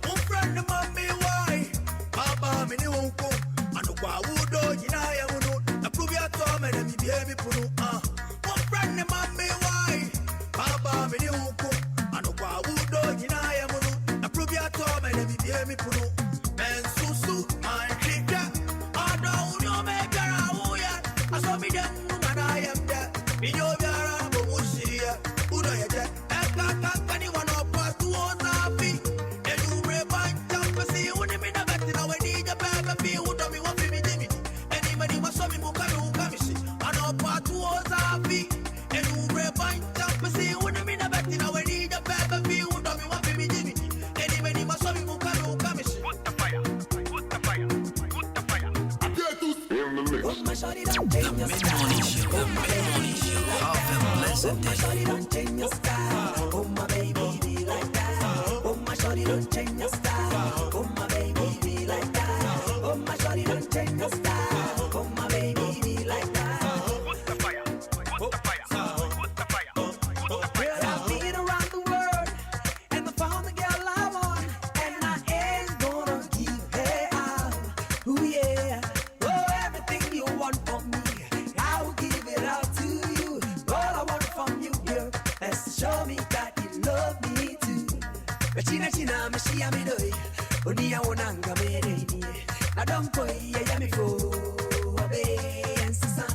Oh friend of mommy why? Papa me ni wonko. Anu kwa wudo jina ya munu. Na prove ya to me na mi bie mi punu. Oh friend of mommy why? Papa me ni wonko. Anu kwa wudo jina ya munu. Na prove ya to me na mi bie mi punu. Men susu man chika. Ada unyo me gara uya. Aso mi dem na yam da. Mi yo gara bo musia. Udo ya je. Eka kankani wano pa tuoza pi. Edu bre banja pasi uni mi na beti na we ni ja bebe fi udo mi wafi mi jimi. Eni mani masomi mukami ukamisi. Ano pa tuoza pi. Edu bre banja pasi uni mi na beti na we ni ja bebe fi udo mi wafi mi jimi. Eni mani masomi mukami ukamisi. Put the fire. Put the fire. Put the fire. Oh my shawty don't change your style. Oh my baby be like that. Oh my shawty don't change your style. Oh my baby be like that. Oh my shawty don't change your style. Oh my baby be like that. Oh my shawty don't change your style. Oh my baby be like that. Put the fire. Put the fire. Put the fire. Well, I've been around the world and I found the girl I want, and I ain't gonna give her up. Ooh yeah. Oh, everything you want from me, I will give it all to you. All I want from you, girl, is to show me that you love me too. China china meshia midoi, onia wonanga mereni. Na don't go ya mi fo, abe ensisa.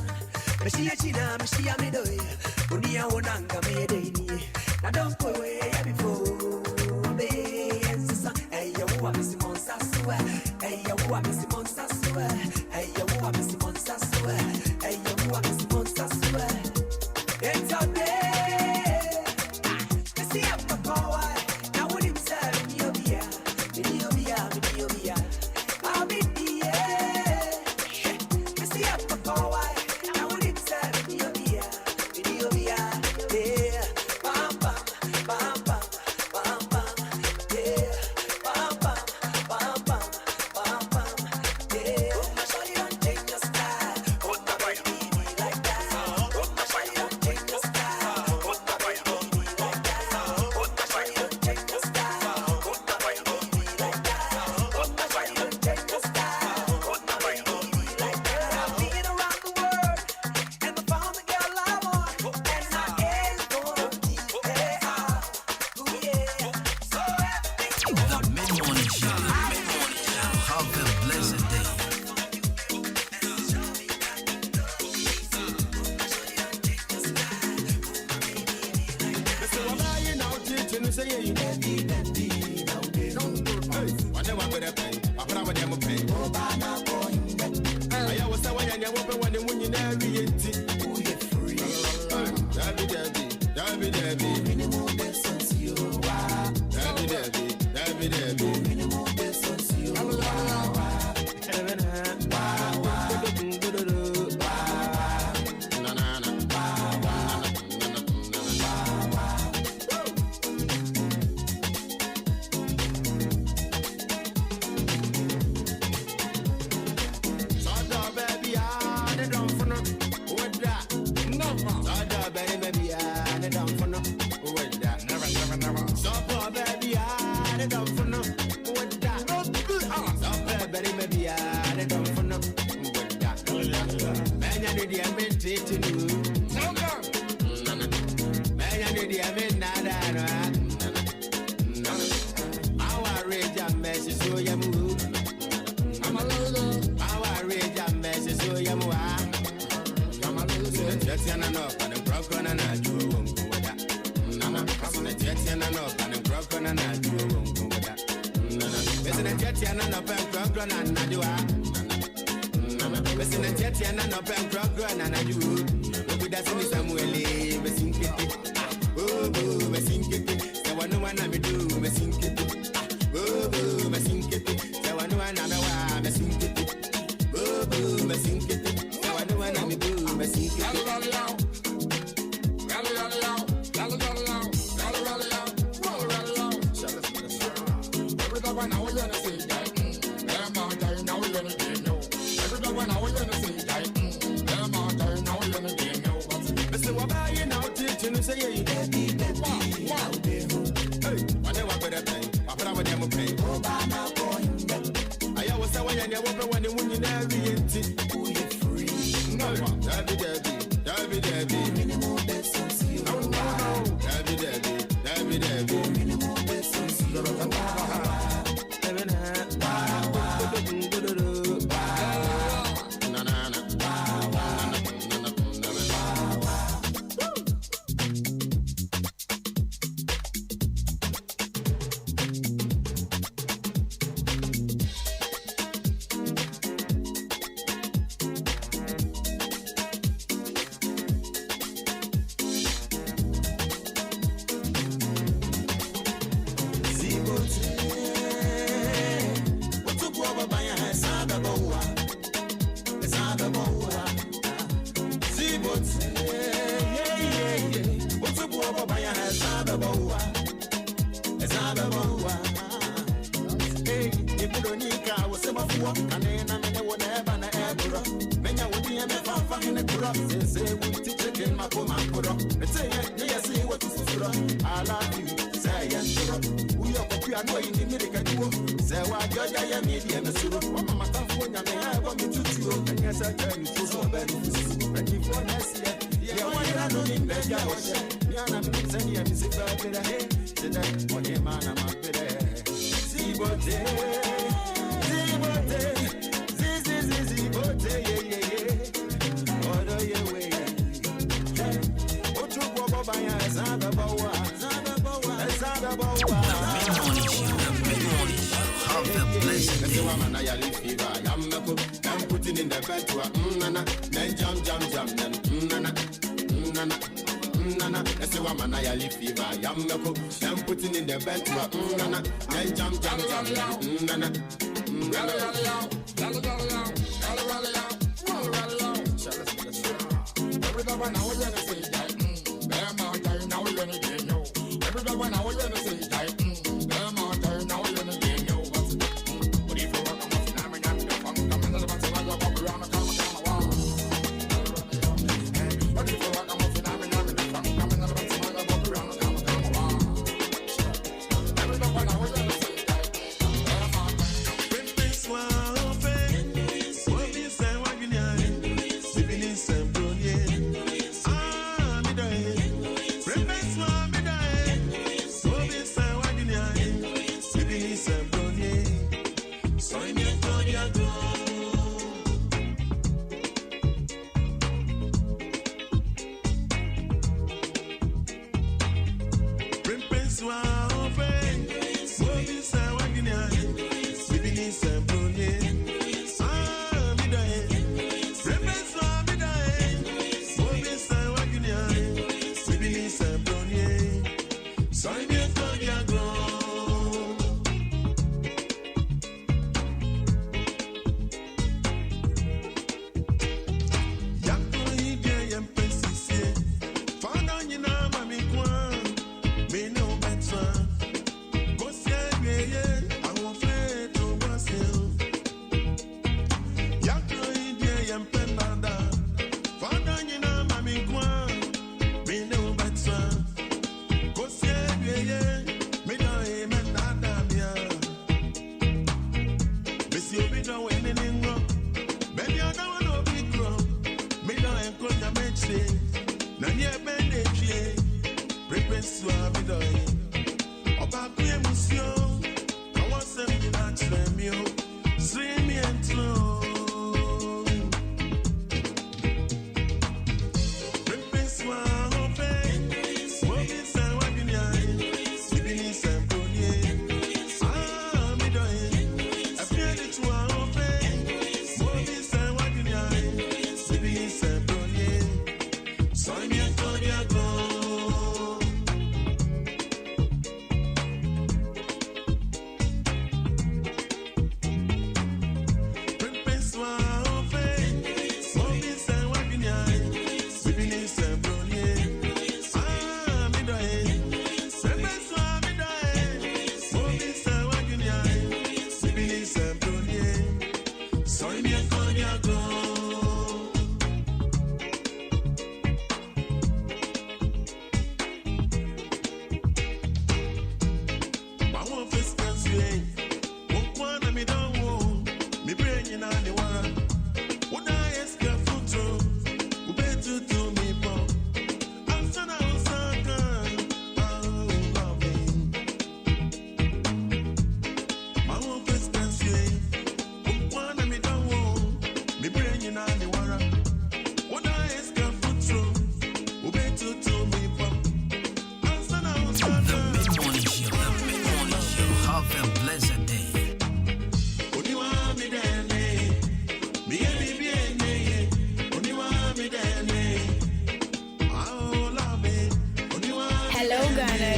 Meshia midoi, onia wonanga mereni. Na don't go ya mi fo, abe ensisa. Hey yo, wa misi monsa suwe. Hey yo, wa misi monsa suwe. Hey yo, wa misi monsa suwe. Hey yo, wa misi monsa suwe. It's your day. You see I'm a cowboy. Now what him say? Me obia. I'm in the air. You see I'm a cowboy. Now what him say? Me obia. Yeah. Bam bam, bam bam, bam bam. Yeah. Bam bam, bam bam, bam bam. Yeah. Oh my shawty don't change your style. Oh my baby be like that. Oh my shawty don't change your style. Oh my baby be like that. Oh my shawty don't change your style. Oh my baby be like that. Oh my shawty don't change your style. Oh my baby be like that. I've been around the world and I found the girl I want, and I ain't gonna give her up. Ooh yeah. So everything you The Mid-Morning Show. Have a blessed day.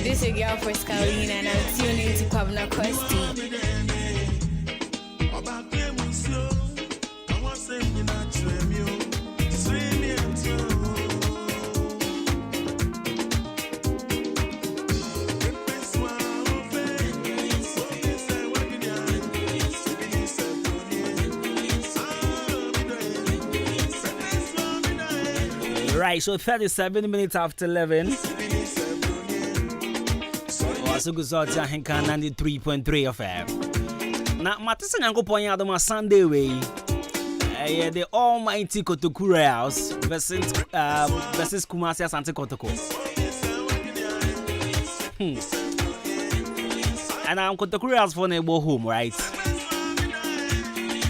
This is your girl for Scalina, and I'm tuning to Pabna Questi. Right, so 37 minutes after 11. Also good sort of Ahenkan 93.3 FM. Now, Matissa Yanko point out on Sunday way. The Almighty Kotokura House versus Kumasi Asante Kotoko. And I'm Kotokura House for neighbor home, right?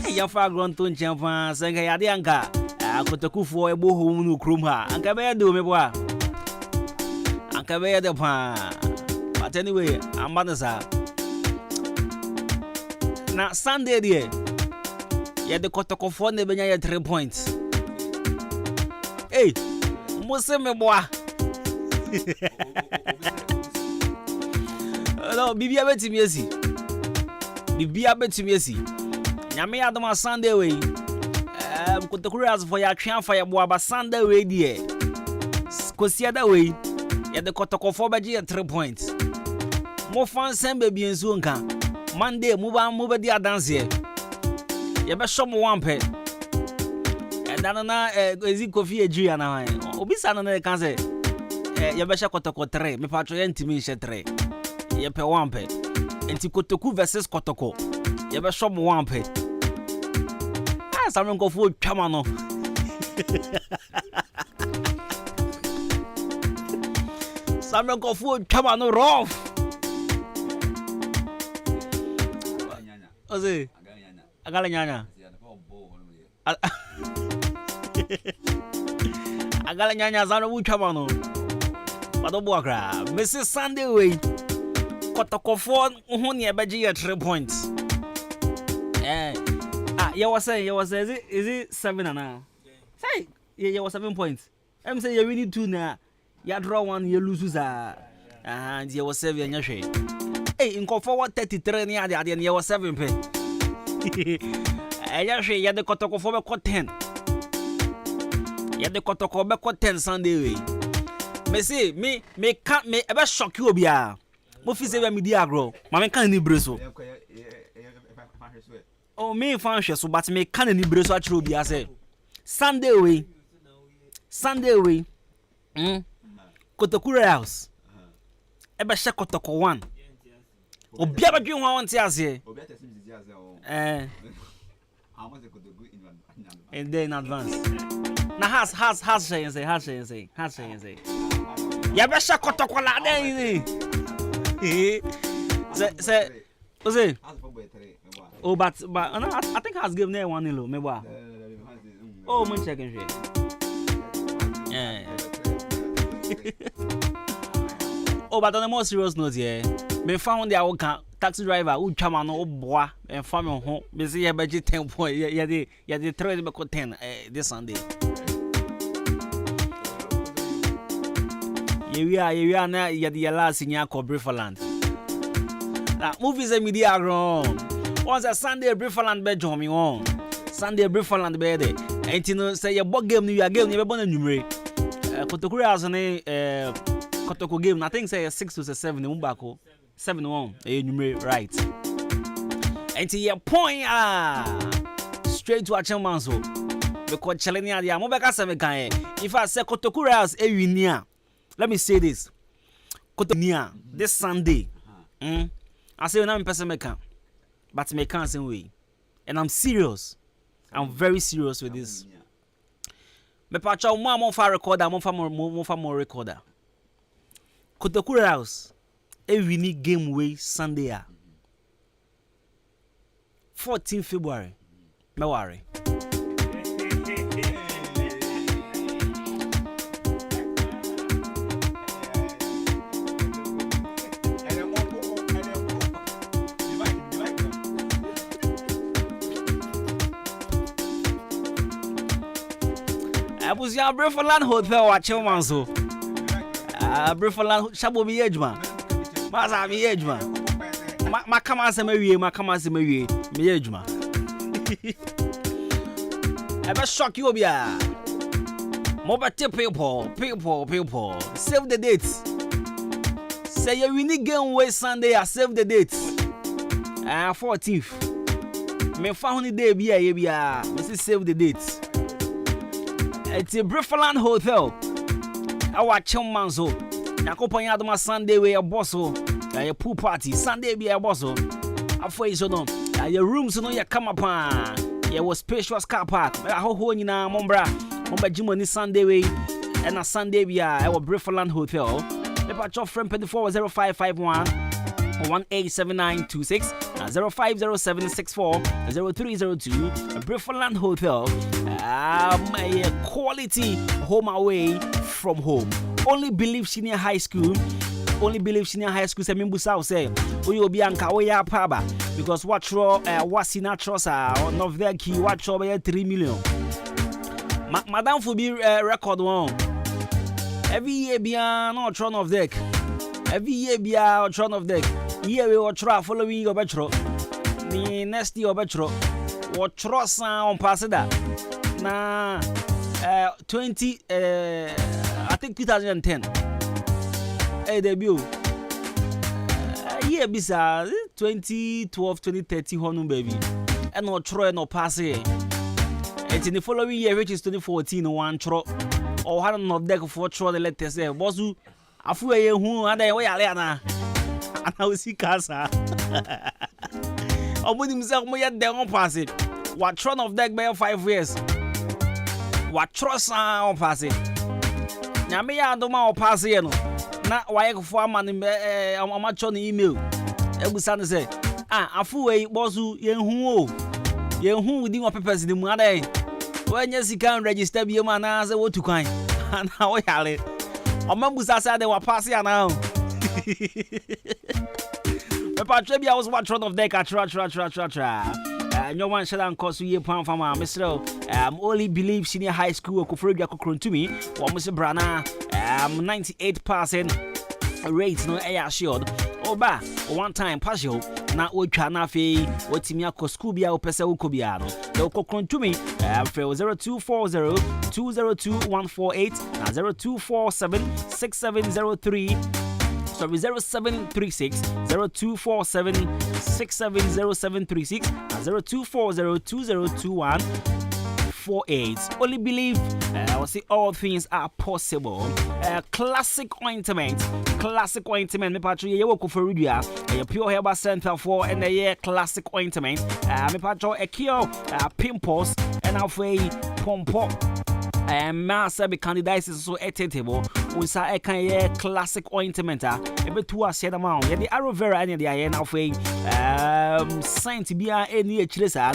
Your far grown to Champa, saying Yadianka, Kotoku for a boho no krumha, and Cabaya do me bois. And Cabaya de Pan. But anyway, I'm Banasa. Now, Sunday, dear. Yeah, the Kotoko for the Benya 3 points. Hey, Museme boy. No, Bibi Abeti Messi. Bibi Abeti Messi. Yami Adama Sunday way. Kotokura for your train for your boy, but Sunday way, dear. Kosia that way. Yeah, the Kotoko for Baji at 3 points. More fun, same baby in Zunka. Monday, move the dance here. You better show me one pet. And then, is it coffee a G and I? Obisana can say, you better Kotoko 3, me patro intimation 3. You pay one pet. And Tikotoku versus Kotoko. You better show me one pet. Ah, someone go for Chamano. Someone go for Chamano rough. Oze, agala nyanya. Agala nyanya zano uchamano. Padobo akra. Mrs. Sunday way. Kotoko for uhuni abaji at 3 points. You was saying, is it 7 and now? Say, you was 7 points. I'm saying you really 2 now. You draw 1, you lose and you was 7 your shade. Hey, in forward 33 near the idea, you was 7 pay. I just say you had the Kotoko for back 10. You had the Kotoko back 10 Sunday way. Me say, me can't me ever shock you, Bia. Muffy say, me diagro. Mamma can't need Brussels. Oh, me function so, but me can't need Brussels at Ruby. I say, Sunday way. Kotokura house. Eba share Kotoko 1. Obiaba dream one tiaze. And then in advance. Now has saying say. Ya be sha kotokola then. Say oh, but I think has given there 1-0 me boy. Oh, man checking shit. Yeah. Oh, but on a more serious note, yeah, me found the old taxi driver who come on oh boy and farm home. Me see a budget 10 point. Yeah, they throw it back 10 this Sunday. Yeah, we are now. Yeah, the last in your Briefland. Movies and media grown. Once a Sunday Briefland bed me on. Sunday Briefland bed. And you know, say your bug game, you are game, you born a numeric. Kotokura has a Kotoko game, I think say 6 to 7, the Mumbako 7-1, a numeric right. And to your point, straight to a chamanso. Because Chalenia, the Amobaka Samekan. If I say Kotokura has a winia, let me say this. Kotonia, this Sunday. I say, I'm person mekan, but me can't say way. And I'm serious. I'm very serious with this. Me pacha mo fa recorder, mo fa more recorder. Kotokura House, a winning game way Sunday. 14 February. Me worry. I was your Briefland Hotel at Chelmanso. Briefland Shabo be edgeman. Maza be edgeman. Makamasa me edgeman. I better shock you, Bia. Mobile people. Save the dates. Say you winning game away Sunday. Save the dates. 14th. Me found the day, Bia. Me save the dates. It's a Briefland Hotel. Our Chilmanzo. Nakopan Adwuma Sunday way a bosso. A pool party. Sunday be a bosso. After you know, your rooms no ya come upon. There was spacious car park. I ho in a Mombra. Momba Jimoni Sunday way. And a Sunday be our Briefland Hotel. The patch of friend 240551 187926 050764 0302 Briefland Hotel. My quality home away from home. Only believe senior high school. Say Mimbusa say Uyo Bianca Oya Paba because what senior trosa or not their key watch over 3 million. Madame Fubi record one. Every year beyond no tron of deck. Every year beyond tron of deck. Here we will try following your betro. The next year betro. What trust on Passada. Na 20 I think 2010 debut year bisa 2012 2013 honum baby and no tro no pass here and in the following year which is 2014 one tro or one of deck for tro the letters there bosu afu ye hu ada we yale na ana we see casa omuni mse mo ye de on pass it what tro of deck by 5 years. What trust on passing? Nyame ya Adwuma o pass ye no. Na waye kofo amane amacho no email. Ebusa no say, afu we bosu yenhu o. Yenhu within what papers the mu adai. When you can register bi ma na say wotu kwan. Na wo yale. O mambusa say dey wa pass ya now. Papa Trebia was what trot of deck tra. No one shall cause you pound from Mr. Only believe senior high school Kofrobia Kokron to me, or Mr. Brana 98% rate no air assured. Oba one time partial na Ochana Fe, what Timia Koskubia or Pesa Ukobiano. The Kokron to me 0240 202148 0247 6703. Sorry, 0736 0247 670736 and 0240 2021 0848. Only believe, I see all things are possible. Classic ointment. Me patcho ye woko for Rudia. A pure herbal center for and a year classic ointment. Me patcho a cure pimples and I'll say pompo. Master be candidates is so etatable. We saw a kind of classic ointment. A bit too a said amount. Yeah, the aloe vera and the iron of a saint be any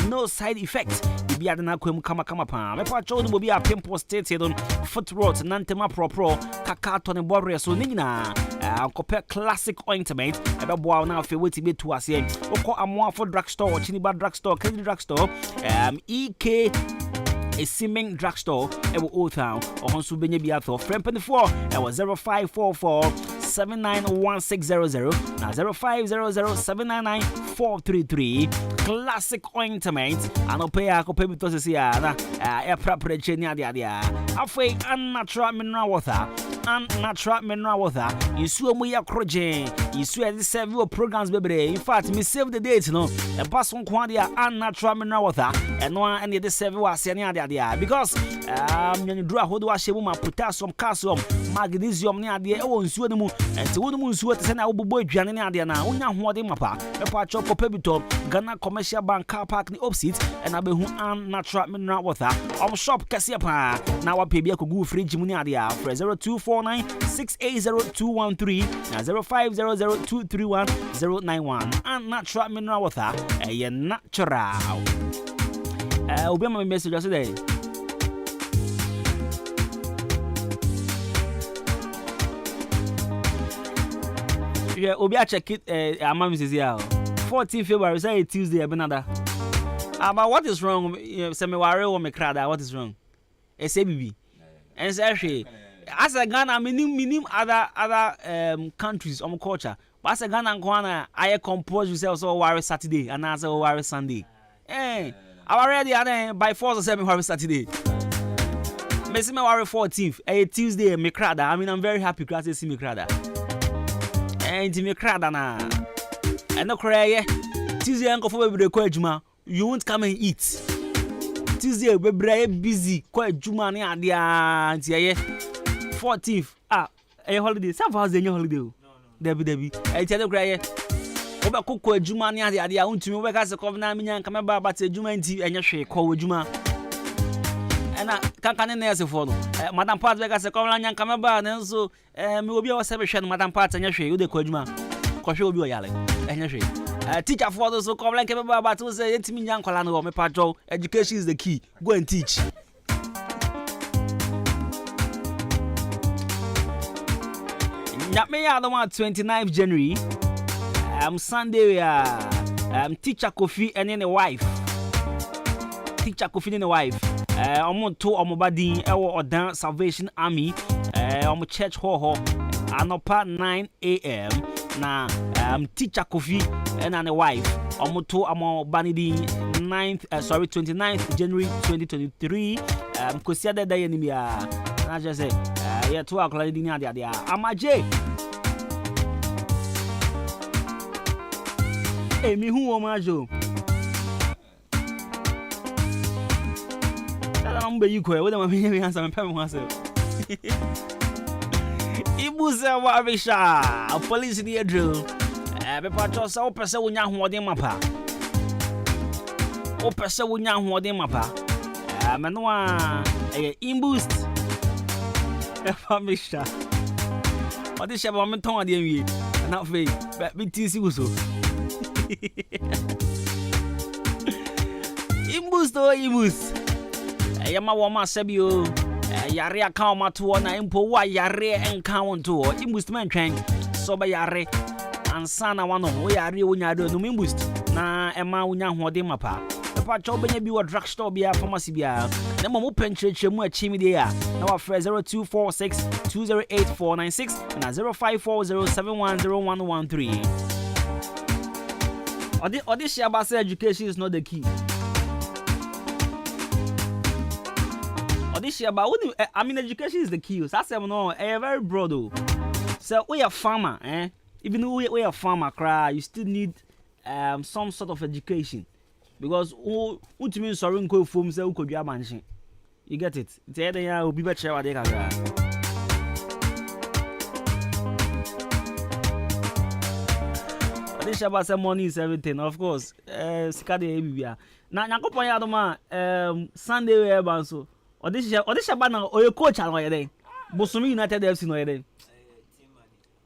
no side effect. Be at an aquam kama pan. Me patcho will be a pimple stated on foot rot, nantema pro, cacaton and border so nina. Compare classic ointment. About wow now if you wait to be to us here. Oko amwa for drugstore, chiniba drugstore, candy drugstore, EK. A Simming drugstore, Ewo Old Town, or Honsu Benyabiato, Frempen 4, was 0544 791600, now 0500 799 433. Classic ointment, and Opea Copemitos here, a proper genia, halfway unnatural mineral water. Unnatural mineral water. You swear me a crojin. You swear this several programs, baby. In fact, me save the date, no. A pass on quantity unnatural mineral water, and one any of the several was there because you draw hold wash woman, potassium, calcium, magnesium near the own swim, and to woman sweat send our boy Janina Diana, Unya Wadi Mapa, a patch of Pepito, Ghana Commercial Bank car park in the opposite, and I be who unnatural mineral water. Our shop Cassiapa. Now I pay be a good free Jimunia for 0249 680 and 0500 231 091 and natural mineral water. A natural. I'll be my message today. Yeah, Obi check it. Amam is here. 14 February, say Tuesday, Benada. But what is wrong? Semi worry or me crada. What is wrong? It's ABB. And it's actually. As a Ghana, minim other countries on culture. But as a Ghana, I compose yourself so worry Saturday and as a worry Sunday. Eh, I already by 4 or 7 worry Saturday. Messi me worry 14th, a Tuesday, me crada. I mean, I'm very happy because I see me crada. And me crada na. And no cry, Tuesday, uncle for the Juma, you won't come and eat. Tuesday, baby, busy, quite Juma, yeah. 14th, a holiday. Some house in your holiday. Debbie. I tell you, cry. Oba cook Juma near the idea. To me, work as a covenant, and come about, but a Juma and your shake, call Juma. And I can't answer for Madame Pat, like as a covenant, and come about, and so will be our celebration, Madame Pat, and your shake, the Kojuma. Because you will be yelling, and your shake. Teacher for those who come like about, but to say, it's me, young Colano, my patrol. Education is the key. Go and teach. Me the one 29th January. Sunday. Teacher Kofi and then a wife. Teacher Kofi and a wife. To Omobadi, or Dance Salvation Army. Church hall. Anopa 9 a.m. Na Teacher Kofi and a wife. To Banidi 29th January 2023. Kosia de Dayanimia. I just say, yeah, 2 o'clock. Amaje. Hey, me who am I, Joe? I'm be you quite. What am I meaning? I'm paying myself. Ibuza Wavisha, a police in the drill. A patrol so person when you're holding my pa. O person when you're holding my pa. Manua, a imboost. A famisha. What is your moment on the enemy? Not fake, but big TC also. Imboost or imboost. Yama wama sebio. Yare account to one impo wa yare encounter to imboost man train. So by yare and sana one of we are when you do no imboost. Na Emma Wunya Hodi Mapa. The patch open be a drugstore be a pharmacy be a. The Momo penetration mu a chimney there. Now a 0246 208 496 and 0540710113. Or this Shabasa education is not the key. Or this Shabba, I mean, education is the key. So I said, no, very broad. So we are farmer, eh? Even though we are farmer, cry, you still need some sort of education. Because what means sorry, go from say, could you manage? You get it? It's there will be better what they can. This about some money is everything, of course. Sikade ebibia. Na nyakopon ya adoma Sunday we ban so. This about na oyo coach an oyede. Bosumi United FC no oyede.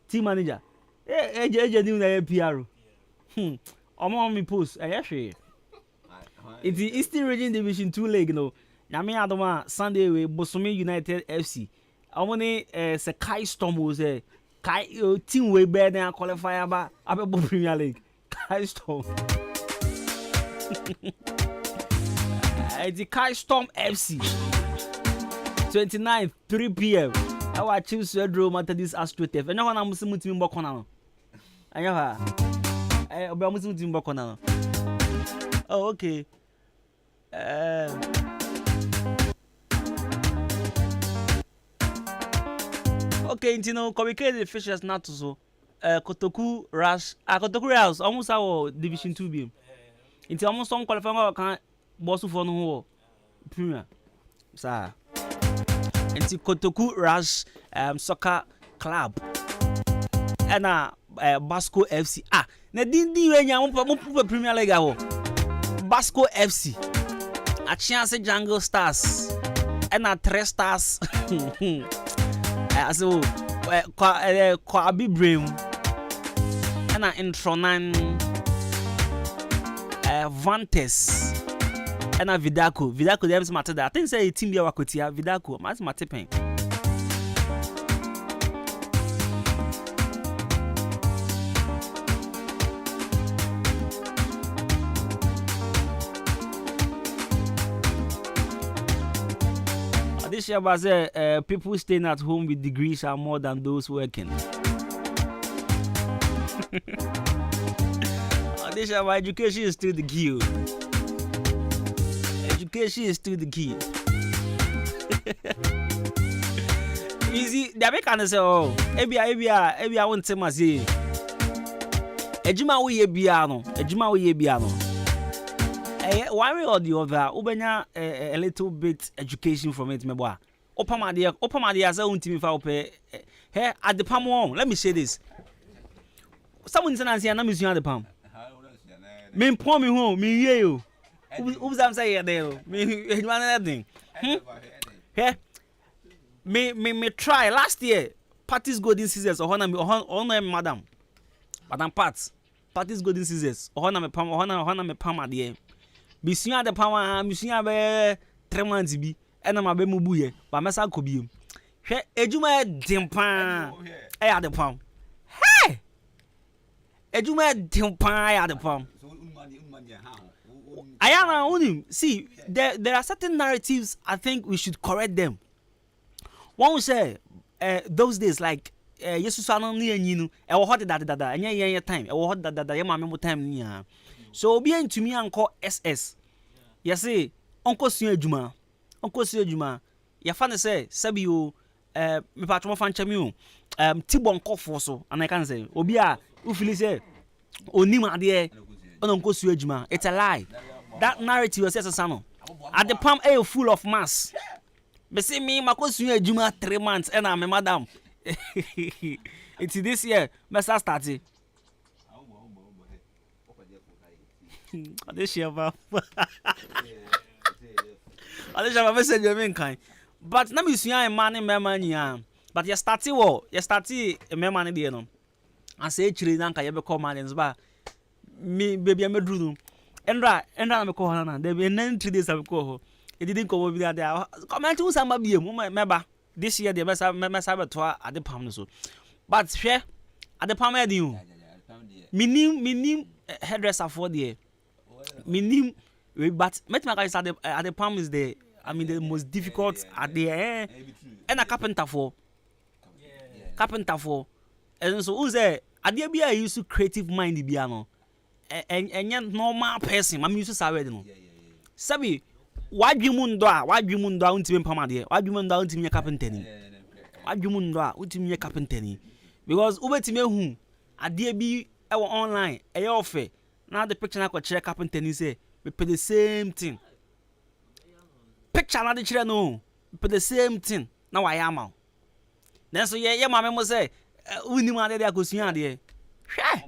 Team manager. Eje ni na PR. Omo me post. Hwe. It's the Eastern Region Division 2 League no. Nyame adoma Sunday we Bosumi United FC. Omone se Kai Storm was Kai team we better than qualify about Premier League. Kai Storm. It's the Kai Storm FC. 29th, 3 p.m. I will choose to draw Methodist AstroTurf. And now I'm Muslim team Bokona. I have a Muslim team Bokona. Oh, okay. Okay, you know, communicate the Fishers not so. Kotoku Rush, Kotoku Rush, almost our Division 2 beam. It's almost some qualifying can boss for no Premier. Sir. It's Kotoku Rush Soccer Club. And Basco FC. Na dindi when you Premier League. Basco FC. A chance Jungle Stars. And 3 stars. So kwa Abibrem and Intronan Vantes and Vidako there is matter that I think say team bia wakotia Vidako mas matepen this year was people staying at home with degrees are more than those working. This year, education is still the key. Education is still the key. Easy, they make an say, oh, every I want to say, Ejima we biano. One way or the other, ubenya a little bit education from it, my boy. Opama as a own team if I pay. Here at the palm wall, let me say this. Someone said, I'm not missing the palm. Me pour me home, me you. Who's I'm saying there? Me one other thing. Here, me try last year. Parties golden scissors or honor madam. Madam Parties golden scissors. Honor me palm at the end. Bisunya the power, Misunya be 3 months bi, and I'm a be mubuye, but Massa could be. Hey, Ejuma dimpa, I had the palm. Hey, Ejuma dimpa, I had the palm. I am only see there are certain narratives I think we should correct them. One will say, those days like Jesus anoni enyinu, e wo hot that enya yen time, e wo hot that ye ma memo time ni ha. So obi antumi anko SS. You say onko sua adwuma. Ya fa ne say sabi o me patro fa nchami o tibon kofo so and I can say obi a u feel say onim ade onko sua adwuma. It's a lie. That narrative was sano. At the palm air full of mass. Be say me makosua adwuma 3 months and I'm madam. It's this year me start. This year, but now we see a man in Memania. But you started a man in no. I say, Chirinanka, you become man in Zba. Me, baby, I'm a drew. And I'm a corner. There be 3 days of coho. It didn't go over there. Come to some of you, member. This year, the mess saboteur at the palm. But share at the palm, you. Minim hairdresser for the minim, but mathematics at the palm is the most difficult at the end, and a carpenter for, and so who's there? At the I used to creative mind the piano, and yet normal person. I'm used to say no. Sabi, why do you mundo down to me palm? Why do you mundo down to me carpenter? Why do you mundo down to me carpenter? Because Uber to me who at the online a offer. Now the picture I could check up and say we pay the same thing. picture na de kire no but the same thing na wa ya ma nanso ye ma me mo say unim ade de akosua ade hwe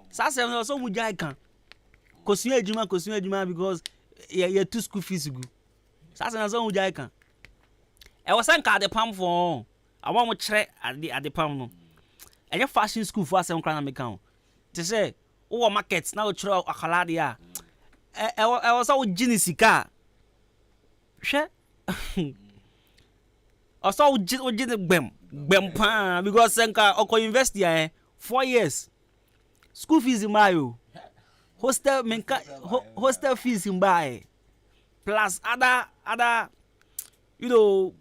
sa se no so mu jai kan kosua adwuma because ye two school fees gu sa se na so mu jai kan e was an card pam for awa mo kire ade pam no enye fashion school for asem kra na me kan te say wo market na wo kire akala de a e was so ginisika hwe also we gbem pa because senka oko invest here 4 years school fees in mayo hostel fees in buy plus other you know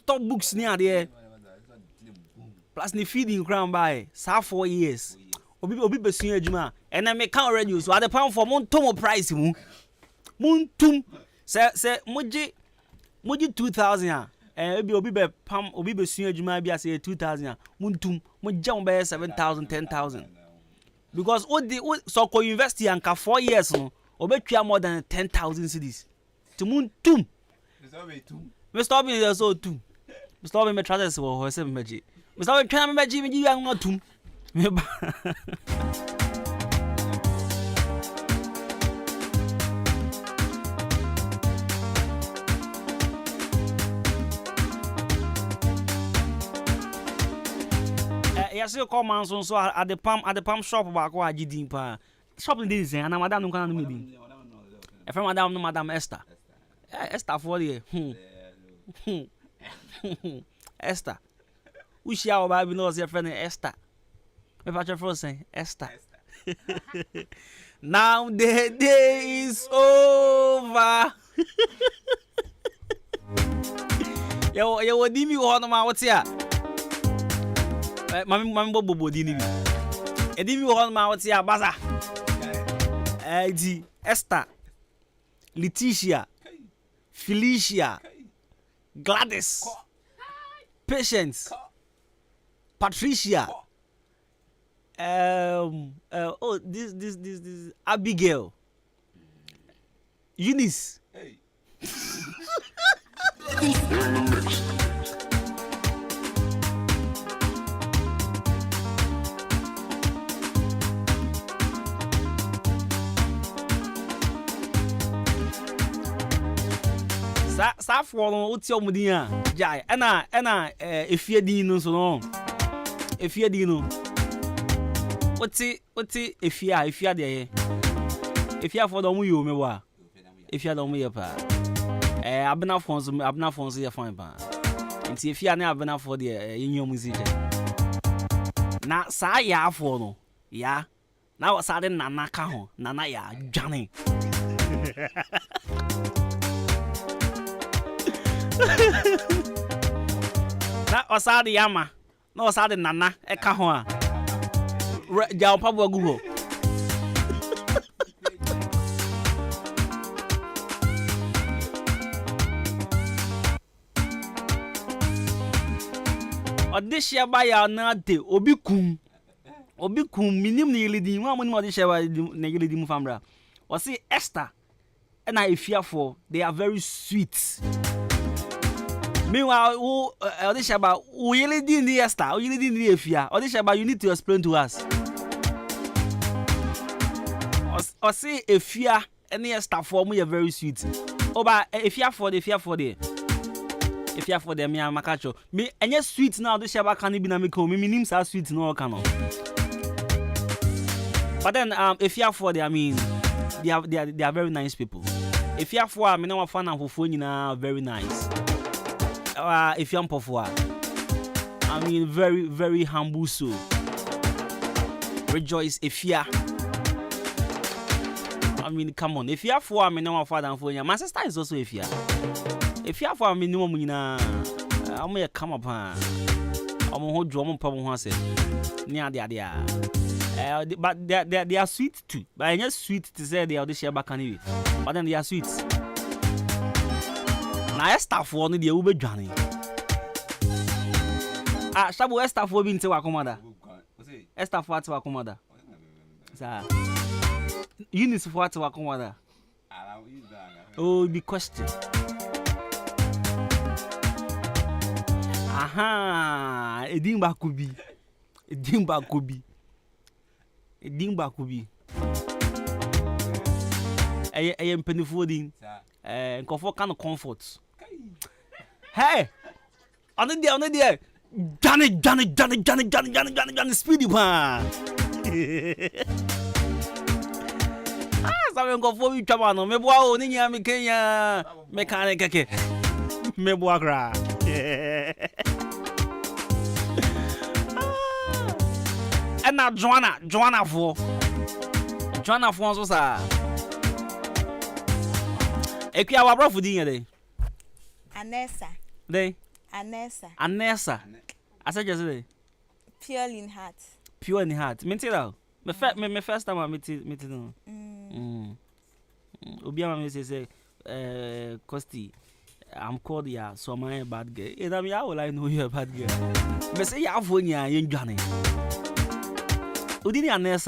top books near there plus the feeding crown buy sa 4 years obi besun adwuma and I make already so at the pound for montom price mu montum say moji 2000 obi be pam obi be sun adwuma bi ase 2000 muntum mo jam be 7000 10000 because so ko university anka 4 years no obetwa more than 10,000 cedis to muntum Mr. Obin is also two Mr. Obin me transfer wo ho se meji Mr. Obin twa me meji me yi an atum me ba yes, you come on so at the palm shop back where Gidin pa. Shop in this and madam no can meeting. If madam no madam Esther. Esther for the Esther. We share our Bible knows your friend Esther. Me patch for say Esther. Now the day is over. Yo di mi ho no ma what here. Mami bobo di ni bi. Edi mi ho ma what here baza. Di Esther, Leticia, Felicia, Gladys, Patience, Patricia, this Abigail, Eunice. Hey. Sa for no uti omudin a jai ena efie din no so no efie din no uti efie de ye efie for do mu yo me wa efie do mu ye pa abena fonso ye fine pa nti efie na abena for de yenyo mu zije na sa ya for no ya na sa de nana ka ho nana ya dwane na osade yama na osade nana eka ho a ja opa bo agugo odishia ba ya na de obi kum minim na yelidi wa mo ni odishia ba na yelidi mu famra o see Esther and I fear for they are very sweet. Meanwhile, Odishaba, we really didn't the Esther, we really didn't the fear. Odishaba, you need to explain to us. Or say a fear any Esther for me are very sweet. Oh, but if you for the if you for them, me and Makacho. Me and yes sweet now. Odishaba can't be na me call me names are sweet no cano. But then if you for the I mean they are very nice people. If you for I mean no fan of phone na very nice. If you're Pofwa, I mean very very humble soul. Rejoice if you I mean come on. If you for I mean no father and phone my sister is also if you for I mean no munina I'm here come up I'm hold drum pom ho say near there but they are sweet too. But I just sweet to say they are the share back anyway. But then they are sweet. Na Esther for no dey ube dwane. Shabu Esther for bi nte wa komada. Esther for ati wa komada. Sa. Eunice for ati wa komada. Oh, be question. Aha, Edimba Kubi. Edimba Kubi. Edimba Kubi. I am penny fooding. Comfort kind of comforts. Hey! On the day. Johnny, speedy pan. Sabe go for you chamano, me boa o ninya me Kenya mechanic ke. Me boa gra. And now Joanna for so sa. Ekia wa bro fudin dey. Anessa. Dey. Anessa. I said just dey. Pure in heart. Pure in heart. Me tell me first time I meet no. Obiama me say Costi, I'm called ya so my bad girl. And I'm ya will I know you a bad girl. Me say ya for nya yen dwane. Udini Anessa.